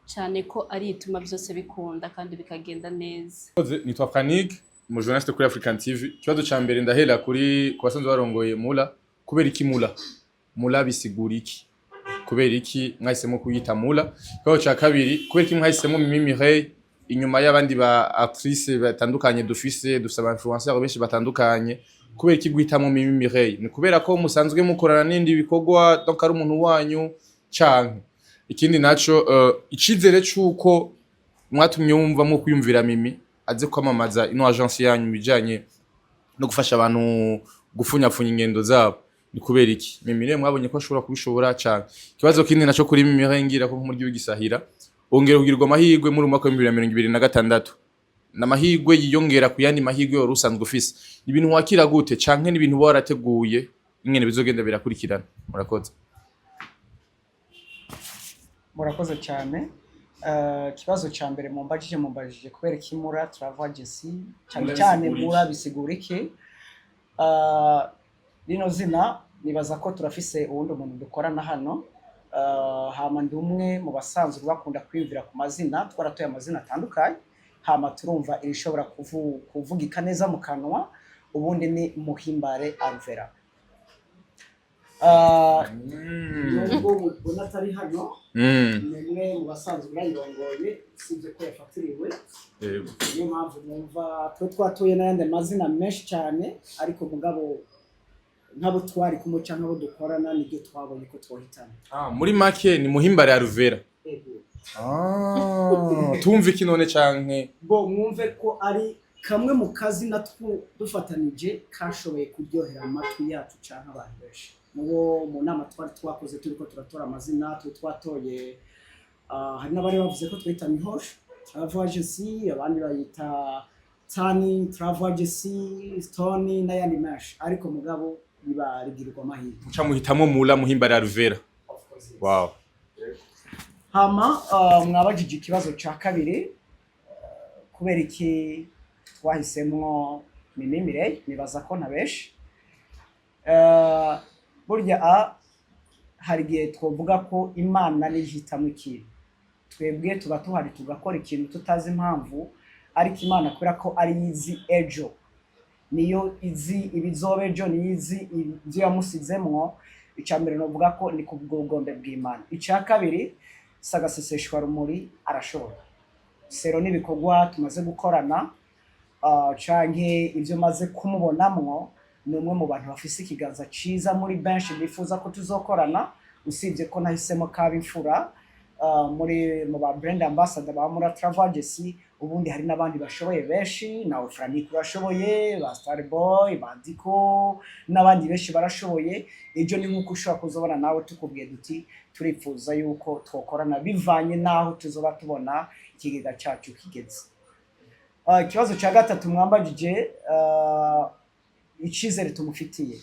cyane ko ari ituma byose bikunda kandi bikagenda neza. Nitwa Franik, mu journaliste kuri African TV. Kibazo ca mbere ndahera kuri kubasanzwe barongoye Mula. Kubera iki Mula? Mula bisigura iki? Kubera iki mwahisemo kuyita Mula? Kibazo ca kabiri, kubera iki mwahisemo Mimi Mireille inyuma y'abandi ba actrice batandukanye dufise aba influenceurs benshi batandukanye? Kubera iki guhitamo Mimi Mireille? Ni kubera ko musanzwe mukorana n'indi bikorwa donc ari umuntu wanyu canke? Ikindi naco icizere cyuko mwatumye wumva mu kwiyumvira Mimi aze kwamamaza ino agence yanyu bijanye no gufasha abantu gufunyapfunya ingendo zabo, ni kubera iki? Mimi rero mwabonye ko ashobora kubishobora cyane. Kibazo kindi naco kuri Mimi Mireille ko nk'umuryo w'igisahira ongera kugirwa amahirwe muri umwaka wa 2026 n'amahirwe yiyongera ku yandi mahirwe yo rusanzwe ufise. Ibintu wakira gute canke n'ibintu barateguye ingene bizogenda birakurikirana? Murakoze cyane. Kibazo cya mbere mumbajije kubera iki Mura Travel Agency cyane Mura bisigura iki? Rino zina nibaza ko turafise ubundi umuntu dukorana hano, hama ndi umwe mu basanzwe bakunda kwiyumvira ku mazina, twaratoye amazina atandukanye, hama turumva irishobora kuvugika neza mu kanwa, ubundi ni Muhimbare Alvera. Nubwo bunatari hano, nimwe mu basanzwe bayirongoye, sibye ko yafatiriwe. Niyo mpamvu numva twatuye n'ayandi mazina menshi cyane, ariko mugabo nk'abo twari kumwe cyangwa abo dukorana nibyo twabonye ko twohitana. Muri make ni Muhimbare Alvera. Tumve iki none canke bo mwumve ko ari kamwe mu kazi dufatanije kashoboye kuryohera amatwi yacu cyangwa abantu benshi. Mu nama twari twakoze turiko turatora amazina twatoye, hari n'abari bavuze ko twita Mihosh Travel Agency, abandi bayita Tani Travel Agency, Stone n'ayandi menshi, ariko mugabo biba rigirwa amahirwe muca muhitamo Mula Muhimbare Alvera. Wow. Hama mwabajije ikibazo cya kabiri, kubera iki twahisemo Mimi Mireille, nibaza ko nabeshi. Burya hari igihe twovuga ko Imana nihitamo ikintu, twebwe tuba tuhari tugakora ikintu tutazi impamvu, ariko Imana kubera ko ari yizi ejo, niyo izi ibizobe ejo, niyo izi ibyo yamusizemwo. Icya mbere novuga ko ni kubw'ubugombe bw'Imana. Icya kabiri, Sagaseseshwa Rumuri arashobora. Sero n'ibikorwa tumaze gukorana, canke ibyo maze kumubonamwo, ni umwe mu bantu bafise ikiganza ciza muri benshi bifuza ko tuzokorana, usibye ko nahisemo kaba imfura mu ba brand ambassador ba Mura Travel Agency. Ubundi hari n'abandi bashoboye benshi, nawe Franik urashoboye, ba Starboy, ba Diko n'abandi benshi barashoboye. Ejo ni nkuko ushobora kuzobona nawe tukubwiye duti turifuza yuko twokorana bivanye naho tuzoba tubona ikigega cyacu kigeze. Ikibazo cya gatatu mwambajije, icizere tumufitiye.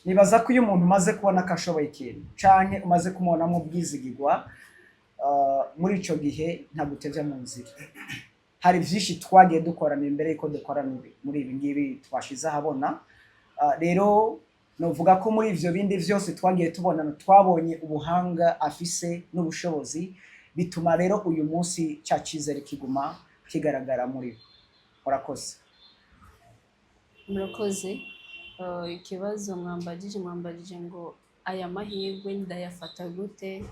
Nibaza ko iyo umuntu umaze kubona ko ashoboye ikintu canke umaze kumubonamo ubwizigirwa, muri ico gihe ntagutevya mu nzira. Hari vyinshi twagiye dukorana imbere yuko dukorana muri ibi ngibi twashize ahabona. Rero novuga ko muri ivyo bindi vyose twagiye tubonana twabonye ubuhanga afise n'ubushobozi, bituma rero uyu munsi cya cizere kiguma kigaragara muri. Murakoze. Ikibazo mwambajije ngo aya mahirwe ndayafata gute,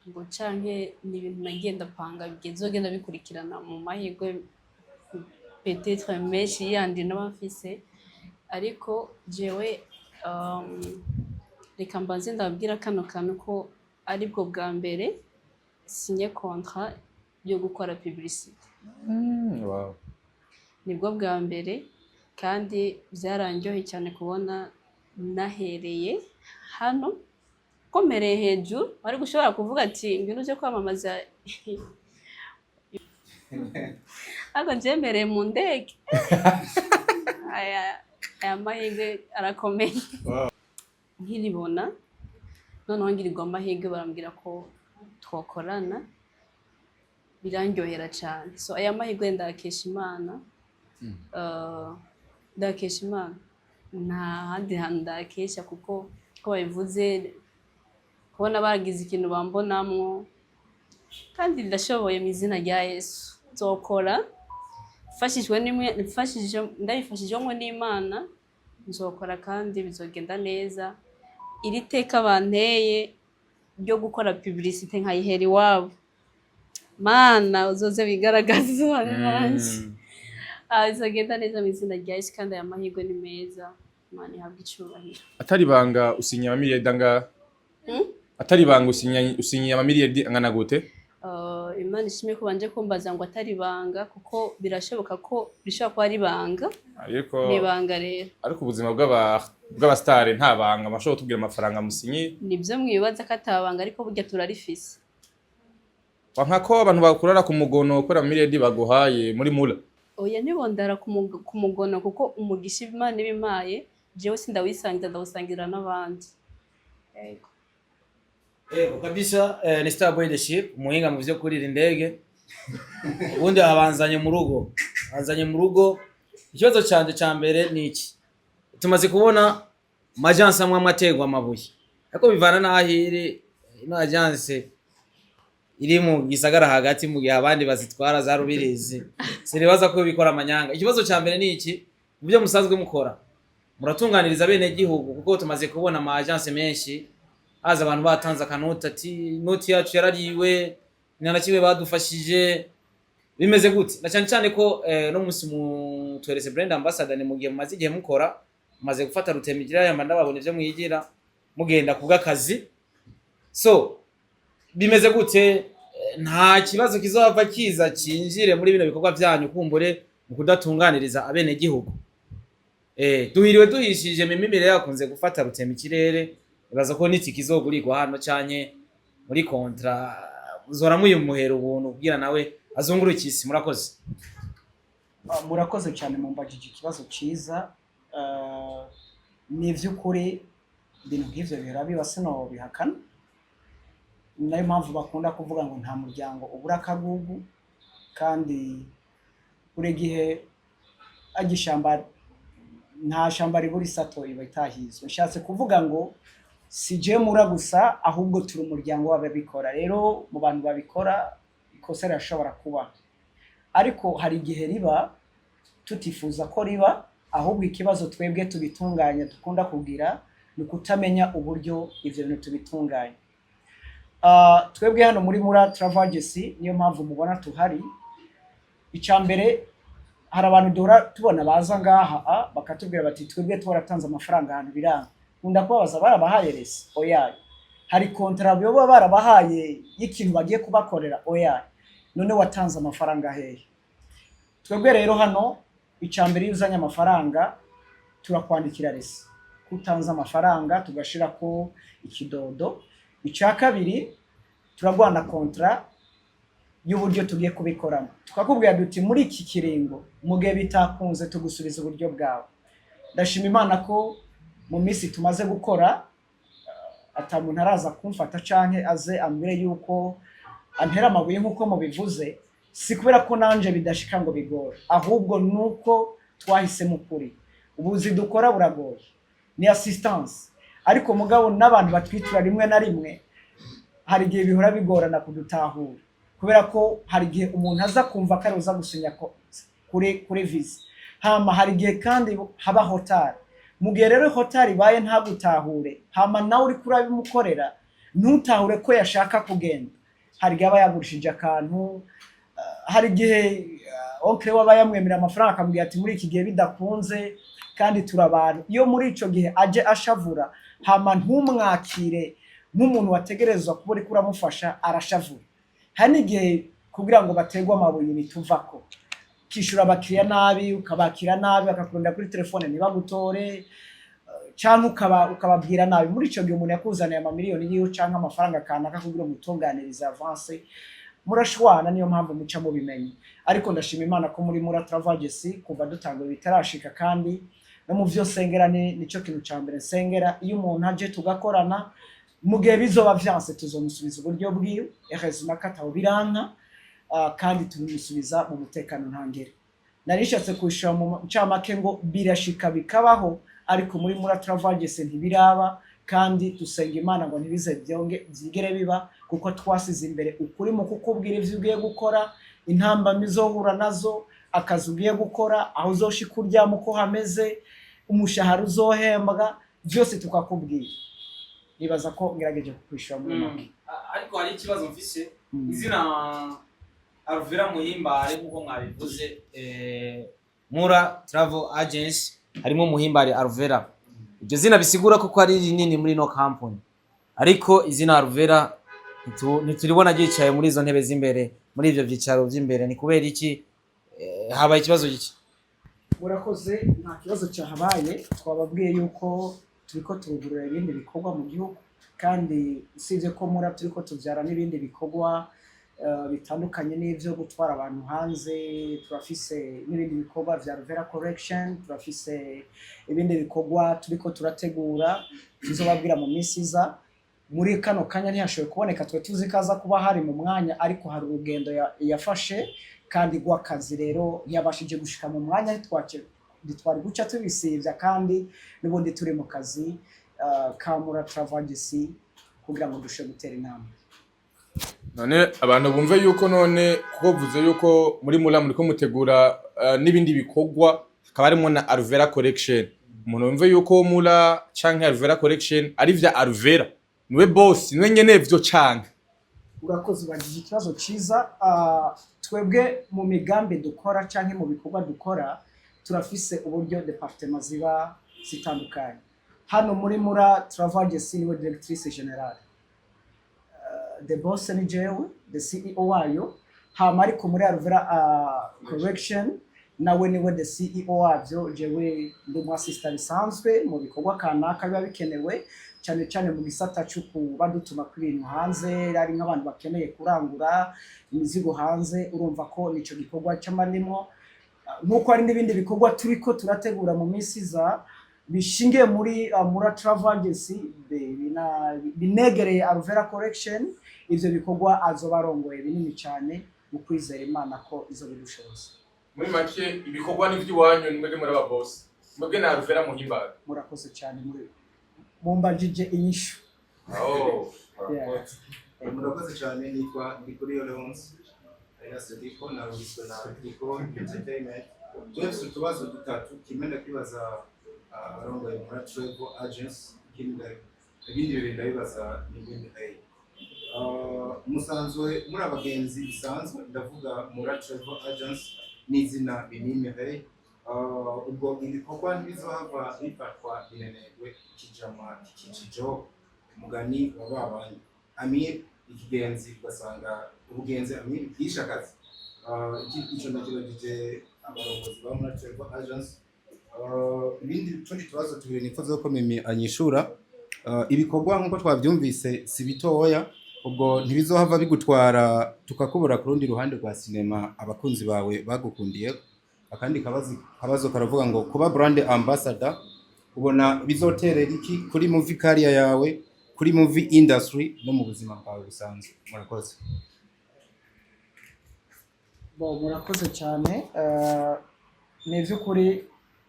ngo canke ni ibintu nagenda panga bizogenda bikurikirana mu mahirwe peut-être menshi yandi n'abafise, ariko jewe reka mbanze ndababwira kano kantu ko aribwo bwa mbere sinye contrat yo gukora publicité. Wow. Nibwo bwa mbere kandi byarangiye cyane kubona nahereye hano komereye hejuru ari gushobora kuvuga ati ngwino uje kwamamaza ako njemereye mu ndege aya mahirwe arakomeye nkiribona noneho ngirirwa amahirwe barambwira ko twakorana birandyohera cyane so aya mahirwe ndakesha Imana ndakesha Imana nta handi hantu ndakesha kuko ko babivuze kubona bagize ikintu bambonamwo kandi ndashoboye mu izina rya Yesu nzokora ndabifashijwemo n'Imana nzokora kandi bizogenda neza iri teka banteye ryo gukora publicité nkayihera iwabo Mana uzoze bigaragaza banje bizogenda neza mu izina rya Yesu kandi aya mahirwe ni meza Imana ihabwe icyubahiro atari banga usinya amamiliyoni anga atari banga usinya amamiliyoni angana gute Imana ishimye ko banje kumbaza ngo atari banga kuko birashoboka ko bishobora kuba ari banga ariko ni banga rero ariko ubuzima bw'abastare nta banga mashobora tubwira amafaranga musinyi nibyo mwibaza ko atabanga ariko burya turarifise wanka ko abantu bakurara ku mugono ukora miliyoni baguhaye muri mura oya nibondara ku mugono kuko umugisha Imana ibimaye jewe sindawisangiza ndawusangira n'abandi Ego kabisa ni Starboy the Ship umuhinga mu byo kurira indege ubundi abanzanye mu rugo ikibazo cyanje cya mbere ni iki tumaze kubona majanse amwe amategwa amabuye ariko bivana n'ahiri ino agence iri mu gisagara hagati mu gihe abandi bazitwara za rubirizi siribaza ko bikora amanyanga ikibazo cya mbere ni iki mu byo musanzwe mukora muratunganiriza bene gihugu kuko tumaze kubona ama agence menshi haza abantu batanze akanota ati noti yacu yarariwe nana kimwe badufashije bimeze gute na cyane ko no musi mu twerese brand ambassador ni mugiye mumaze igihe mukora maze gufata rutemigira yamba ndababone byo mwigira mugenda kubw'akazi so bimeze gute nta kibazo kizova kiza cinjire muri bino bikorwa byanyu kumbure mu kudatunganiriza abene gihugu duhiriwe duhishije mimimire yakunze gufata rutemikirere ibaza ko niti kizogurirwa hano cyanye muri kontra uzora muyumuhera ubuntu kugira nawe azungurukisi murakoze cyane mu mbajije ikibazo ciza ni vy'ukuri ibintu nk'ivyo birabiba sino bihakana nayo mpamvu bakunda kuvuga ngo nta muryango ubura akagugu kandi buri gihe agishamba nta shamba ribura isato iba itahizwe nshatse kuvuga ngo si je mura gusa ahubwo turi umuryango w'ababikora rero mu bantu babikora ikosa rirashobora kuba ariko hari igihe riba tutifuza ko riba ahubwo ikibazo twebwe tubitunganya dukunda kugira ni kutamenya uburyo ivyo bintu tubitunganya twebwe hano muri Mura Travel Agency niyo mpamvu mubona tuhari icambere hari abantu duhora tubona baza ngaha bakatubwira bati twebwe twaratanze amafaranga ahantu biranga nkunda kubabaza barabahaye rese oya hari contrat byo barabahaye y'ikintu bagiye kubakorera oya none watanze amafaranga hehe twebwe rero hano icambere yuzanye amafaranga turakwandikira rese kutanza amafaranga tugashira ko ikidodo icya kabiri turagwana contrat y'uburyo tugiye kubikoramo tukakubwira duti muri iki kiringo mugihe bitakunze tugusubiza uburyo bwawe ndashima Imana ko mu minsi tumaze gukora atamuntu araza kumfata canke aze ambire yuko antera amabuye nkuko mubivuze si kubera ko nanje bidashika ngo bigore ahubwo nuko twahisemo kuri ubuzi dukora buragoye ni assistance ariko mugabo n'abantu batwitura rimwe na rimwe hari igihe bihora bigorana kudutahura kubera ko hari igihe umuntu aza kumva ko aruza gusinya kuri visa hama hari igihe kandi haba hotel mu gihe rero hotel ibaye ntagutahure hama nawe uri kurabimukorera ntutahure ko yashaka kugenda hari igihe aba yagurishije akantu hari igihe onkre waba yamwemera amafaranga akamubwira ati muri iki gihe bidakunze kandi turabantu iyo muri ico gihe aje ashavura hama ntumwakire nk'umuntu wategerezwa kuba uri kuramufasha arashavura hari igihe kugira ngo bategwe amabuye nituvako ukishura abakiriya nabi, ukabakira nabi, bakakurunda kuri telefone ntibagutore, cyangwa ukababwira nabi. Muri icyo gihe umuntu yakuzaniye amamiliyoni yiwe cyangwa amafaranga kanaka kugira ngo umutunganirize avance, murashwana. Niyo mpamvu muca mubimenye. Ariko ndashima Imana ko muri Mura Travel Agency kuva dutanga bitarashika, kandi no mu byo sengera nicyo kintu cya mbere nsengera. Iyo umuntu aje tugakorana, mu gihe bizoba vyanse tuzomusubiza uburyo bwiwe, ehezima kataho biranka, kandi tubimusubiza mu mutekano ntangere. Narishatse kushira mu ncamake ngo birashika bikabaho, ariko muri Mura Travel Agency ntibiraba, kandi dusenga Imana ngo ntibize byigere biba, kuko twasize imbere ukuri mu kukubwira ivyo ugiye gukora, intambamyi zohura nazo, akazi ugiye gukora, aho uzoshika uryama uko hameze, umushahara uzohembwa, byose tukakubwira. Nibaza ko ngerageje kukwishura muri make. Ariko hari ikibazo mfise, izina Alvera Muhimbare nkuko mwabivuze, Mura Travel Agency harimo Muhimbare Alvera. Ibyo zina bisigura ko ari rinini muri no company, ariko izina Alvera ntituribona gicaye muri izo ntebe z'imbere, muri ivyo vyicaro by'imbere. Ni kubera iki habaye ikibazo giki? Murakoze, nta kibazo cyahabaye. Twababwiye yuko turiko turugurura ibindi bikorwa mu gihugu, kandi usibye ko Mura turiko tuvyara n'ibindi bikorwa bitandukanye n'ivyo gutwara abantu hanze. Turafise n'ibindi bikorwa vya Alvera Collection, turafise ibindi bikorwa turiko turategura, tuzobabwira mu minsi iza. Muri kano kanya ntiyashoboye kuboneka, twe tuzi kaza kuba hari mu mwanya, ariko hari urugendo yafashe kandi gw'akazi, rero ntiyabashije gushika mu mwanya. Twari guca tubisivya, kandi n'ubundi turi mu kazi ka Mura Travel Agency kugira ngo dushe gutera intambwe. None abantu bumve yuko none kuko vuze yuko muri Mura muri ko mutegura n'ibindi bikorwa, hakaba harimo na Alvera Collection. Umuntu bumve yuko Mura canke Alvera Collection ari vya Alvera, niwe boss, niwe nyene vyo canke. Urakoze, bagije ikibazo ciza. Twebwe mu migambi dukora canke mu bikorwa dukora, turafise uburyo departement ziba zitandukanye. Hano muri Mura Travel Agency niwe directrice generale, the boss ni jewe, the CEO wayo. Hama ariko muri Alvera Collection nawe niwe the CEO wavyo, jewe ndi mu assistant bisanzwe mu bikorwa kanaka biba bikenewe, cyane cyane mu gisata cy'uku badutuma ku bintu hanze, ari nk'abantu bakeneye kurangura imizigo hanze. Urumva ko nico gikorwa cy'amanimo, nkuko ari n'ibindi bikorwa turiko turategura mu minsi iza bishingiye muri Mura Travel Agency binegereye Alvera Collection. Ivyo bikorwa azobarongoye binini cyane, mu kwizera Imana ko izo birushoboza. Muri make ibikorwa n'ivy'iwanyu nimwe muri aba boss, mwebwe na Alvera Muhimbare. Murakoze cyane muri mumbajije inyishu. Murakoze cyane. Nitwa Nicolas Leonce, Sediko na Ruswe na Diko Entertainment. Twese tubazo dutatu, kimwe ndakibaza abarongoye Mura Travel Agency, ibindi bibiri ndabibaza n'ibindi nayo. Musanzwe muri abagenzi bisanzwe, ndavuga Mura Travel Agency n'izina binimere. Ubwo ibikorwa ntibizohava bifatwa binenegwe kijama kikijo mugani wababanye Amir ikigenzi, ugasanga ubugenzi Amir bwishakazi. Ico ndakibagije abarongozi ba Mura Travel Agency. Ibindi tundi tubazo tubiri nifuza ko Mimi anyishura. Ibikorwa nkuko twavyumvise si bitoya, ubwo ntibizohava bigutwara tukakubura ku rundi ruhande rwa sinema abakunzi bawe bagukundiye. Akandi kabazo karavuga ngo kuba brand ambassador, ubona bizoterera iki kuri movie career yawe, kuri movie industry no mu buzima bwawe busanzwe? Murakoze. Murakoze cyane. Ni vy'ukuri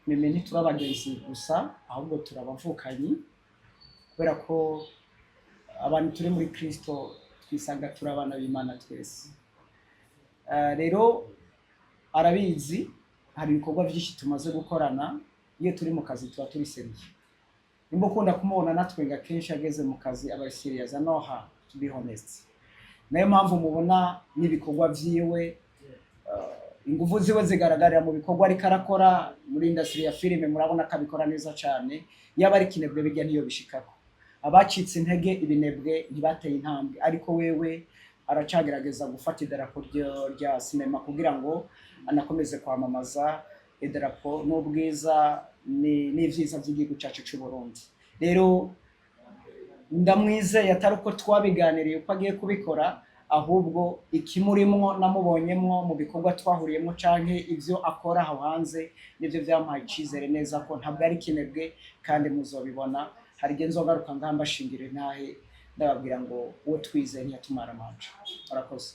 Mimi ntiturabagenzi gusa, ahubwo turabavukanyi, kubera ko abantu turi muri Kristo twisanga turi abana b'Imana twese. Rero arabizi hari ibikorwa byinshi tumaze gukorana. Iyo turi mu kazi tuba turi serious. Nimba ukunda kumubona natwenga kenshi ageze mu kazi aba serious, anoha to be honest. Nayo mpamvu mubona n'ibikorwa vyiwe, ingufu ziwe zigaragarira mu bikorwa ariko arakora. Muri industry ya filime murabona ko abikora neza cyane. Yaba ari kinebwe bijya niyo bishikako. Abacitse intege ibinebwe ntibateye intambwe, ariko wewe aracagerageza gufata idarapo rya sinema kugira ngo anakomeze kwamamaza idarapo n'ubwiza n'ivyiza by'igihugu cyacu cy'u Burundi. Rero ndamwizeye atari uko twabiganiriye uko agiye kubikora, ahubwo ikimurimwo namubonyemwo mu bikorwa twahuriyemo canke ivyo akora aho hanze nivyo vyampaye icizere neza ko ntabwo ari kinebwe, kandi muzobibona. Hari igihe nzogaruka ngamba shingire ntahe ndababwira ngo uwo twizeye ntiyatumara amanje. Murakoze.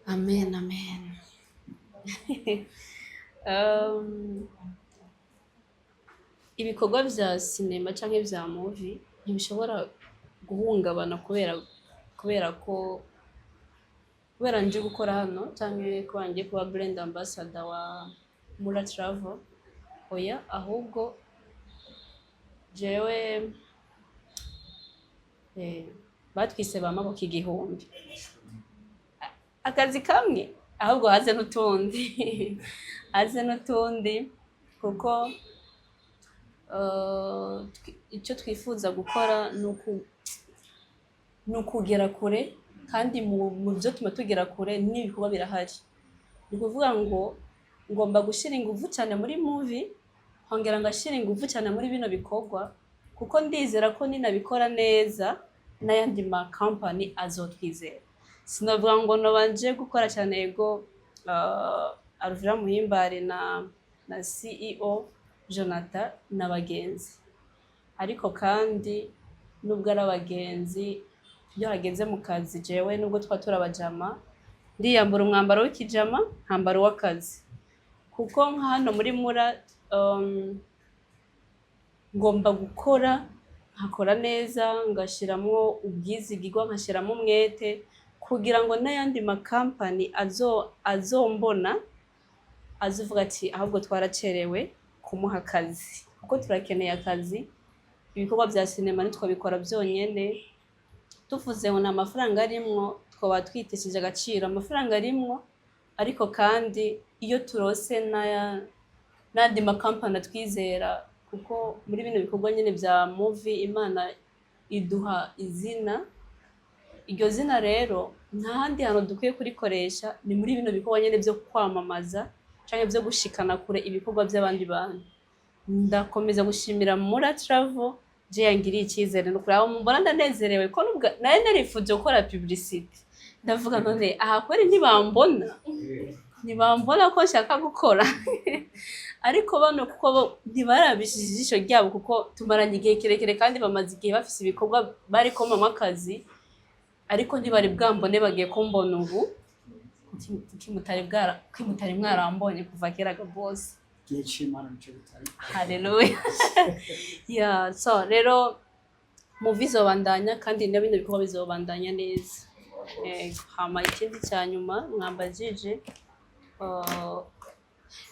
Amen, amen. Ibikorwa vya sinema canke vya movie ntibishobora guhungabana kubera nje gukora hano canke ko nje kuba brand ambassador wa Mura Travel. Oya, ahubwo jewe batwise bamaboko igihumbi, akazi kamwe ahubwo haze n'utundi kuko icyo twifuza gukora ni ukugera kure, kandi mu byo tuma tugera kure n'ibikorwa birahari. Ni ukuvuga ngo ngomba gushyira ingufu cyane muri movie, nkongera ngashyira ingufu cyane muri bino bikorwa, kuko ndizera ko ninabikora neza n'ayandi ma company azotwizera. Sinavuga ngo nabanje gukora cyane yego Alvira Muhimbare na CEO Jonathan n'abagenzi, ariko kandi nubwo ari abagenzi iyo hageze mu kazi jewe nubwo turabajama ndiyambura umwambaro w'ikijama nkambara w'akazi, kuko nka hano muri Mura ngomba gukora nkakora neza, ngashiramwo ubwizigirwa, nkashiramo umwete kugira ngo n'ayandi ma company azombona azuvuga ati ahubwo twaracerewe kumuha akazi, kuko turakeneye akazi. Ibikorwa bya sinema nitwo bikora byonyene, tuvuze ngo n'amafaranga arimwo twaba twitesheje agaciro. Amafaranga arimwo, ariko kandi iyo turose n'andi ma company atwizera, kuko muri bino bikorwa nyene bya movie Imana iduha izina. Iryo zina rero nta handi hantu dukwiye kurikoresha ni muri bino bikorwa nyene byo kwamamaza canke byo gushikana kure ibikorwa by'abandi bantu. Ndakomeza gushimira Mura Travel je yangiriye icyizere no kuraba mbona ndanezerewe ko nubwo naye narifuje gukora publicity. Ndavuga none aha kweri ntibambona ko nshaka gukora ariko bano kuko ntibarabishije ijisho ryabo, kuko tumaranye igihe kirekire kandi bamaze igihe bafise ibikorwa bari komamo akazi, ariko ntibari bwambone bagiye kumbona ubu kimutari mwarambonye kuva kera ga boss. Haleluya. Yeah, so rero movie zobandanya kandi n'ibindi bikorwa bizobandanya neza. Hama ikindi cyanyuma mwambajije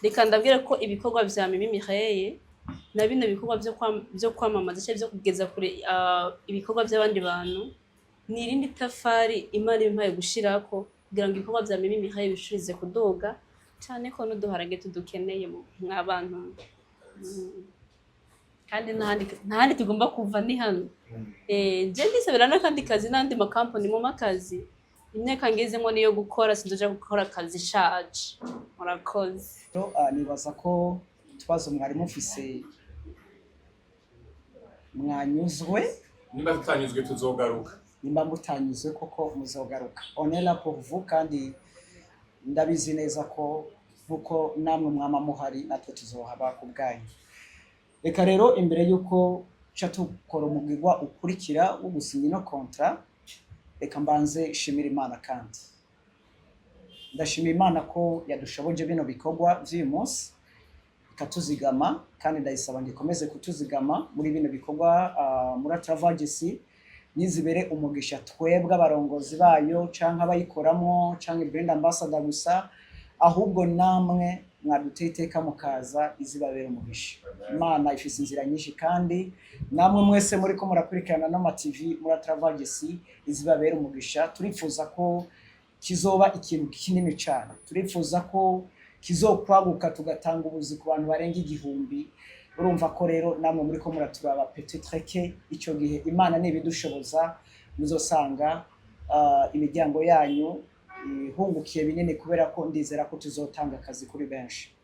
reka ndabwira ko ibikorwa vya Mimi Mireille na bino bikorwa byo kwamamaza cyangwa byo kugeza kure ibikorwa by'abandi bantu ni irindi tafari Imana impaye gushirako kugira ngo ibikorwa vya Mimi Mireille bishurize kudoga cyane ko n'uduharage tudukeneye nk'abantu, kandi ntahandi tugomba kuva ni hano. Je ndisabira n'akandi kazi n'andi ma company mu makazi, imyaka ngezemo niyo gukora, sindoja gukora akazi shaje. Murakoze. Nibaza ko tubazo mwari mufise mwanyuzwe, nimba tutanyuzwe tuzogaruka, nimba mutanyuzwe koko muzogaruka. On est là pour vous, kandi ndabizi neza ko nkuko namwe mwama muhari natwe tuzohaba ku bwanyu. Reka rero imbere yuko cha tukora umugirwa ukurikira wo gusinya no contrat, reka mbanze shimira Imana. Kandi ndashimira Imana ko yadushoboje bino bikorwa vy'uyu munsi ikatuzigama, kandi ndayisaba ngikomeze kutuzigama muri bino bikorwa Mura Travel Agency nizibere umugisha twebwe abarongozi bayo canke abayikoramo canke brand ambassador gusa, ahubwo namwe mwaduteye iteka mukaza izibabera umugisha. Imana ifise inzira nyinshi, kandi namwe mwese muri ko murakurikirana n'ama TV Mura Travel Agency izibabera umugisha. Turifuza ko kizoba ikintu kinini cyane, turifuza ko kizokwaguka tugatanga ubuzi ku bantu barenga 1000. Urumva ko rero namwe muri ko muraturaba peut-être que icyo gihe Imana nibidushoboza muzosanga imiryango yanyu ihungukiye binini, kubera ko ndizera ko tuzotanga akazi kuri benshi.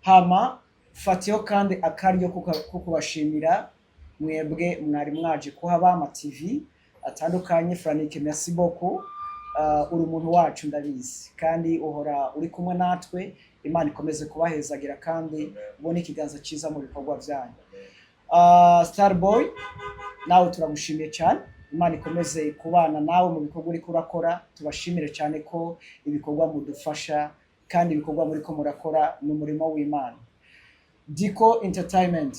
Hama fatiyo kandi akaryo ko kubashimira mwebwe mwari mwaje kuhaba ama TV atandukanye. Frank, merci beaucoup. Uri umuntu wacu ndabizi, kandi uhora uri kumwe natwe. Imana ikomeze kubahezagira kandi ubone ikiganza cyiza mu bikorwa byanyu. Starboy, nawe turagushimiye cyane. Imana ikomeze kubana nawe mu bikorwa uri kurakora. Tubashimire cyane ko ibikorwa mudufasha kandi ibikorwa muri ko murakora ni umurimo w'Imana. Diko Entertainment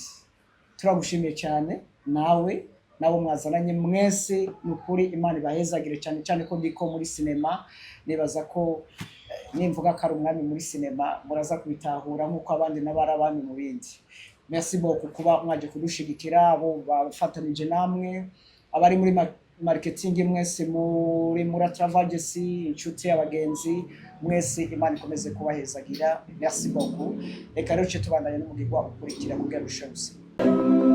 turagushimiye cyane, nawe nabo mwazananye mwese, nukuri Imana ibahezagire cyane cyane ko Diko muri sinema nibaza ko nimvuga ko ari umwami muri sinema muraza kubitahura nk'uko abandi n'abari abandi mu bindi. Merci beaucoup kuba mwaje kudushigikira, abo bafatanije namwe, abari muri marketing mwese, muri Travel Agency, inshuti y'abagenzi mwese, Imana ikomeze kubahezagira. Merci beaucoup. Reka rero tubandanye n'umugirwa ukurikira kugira rushanwa.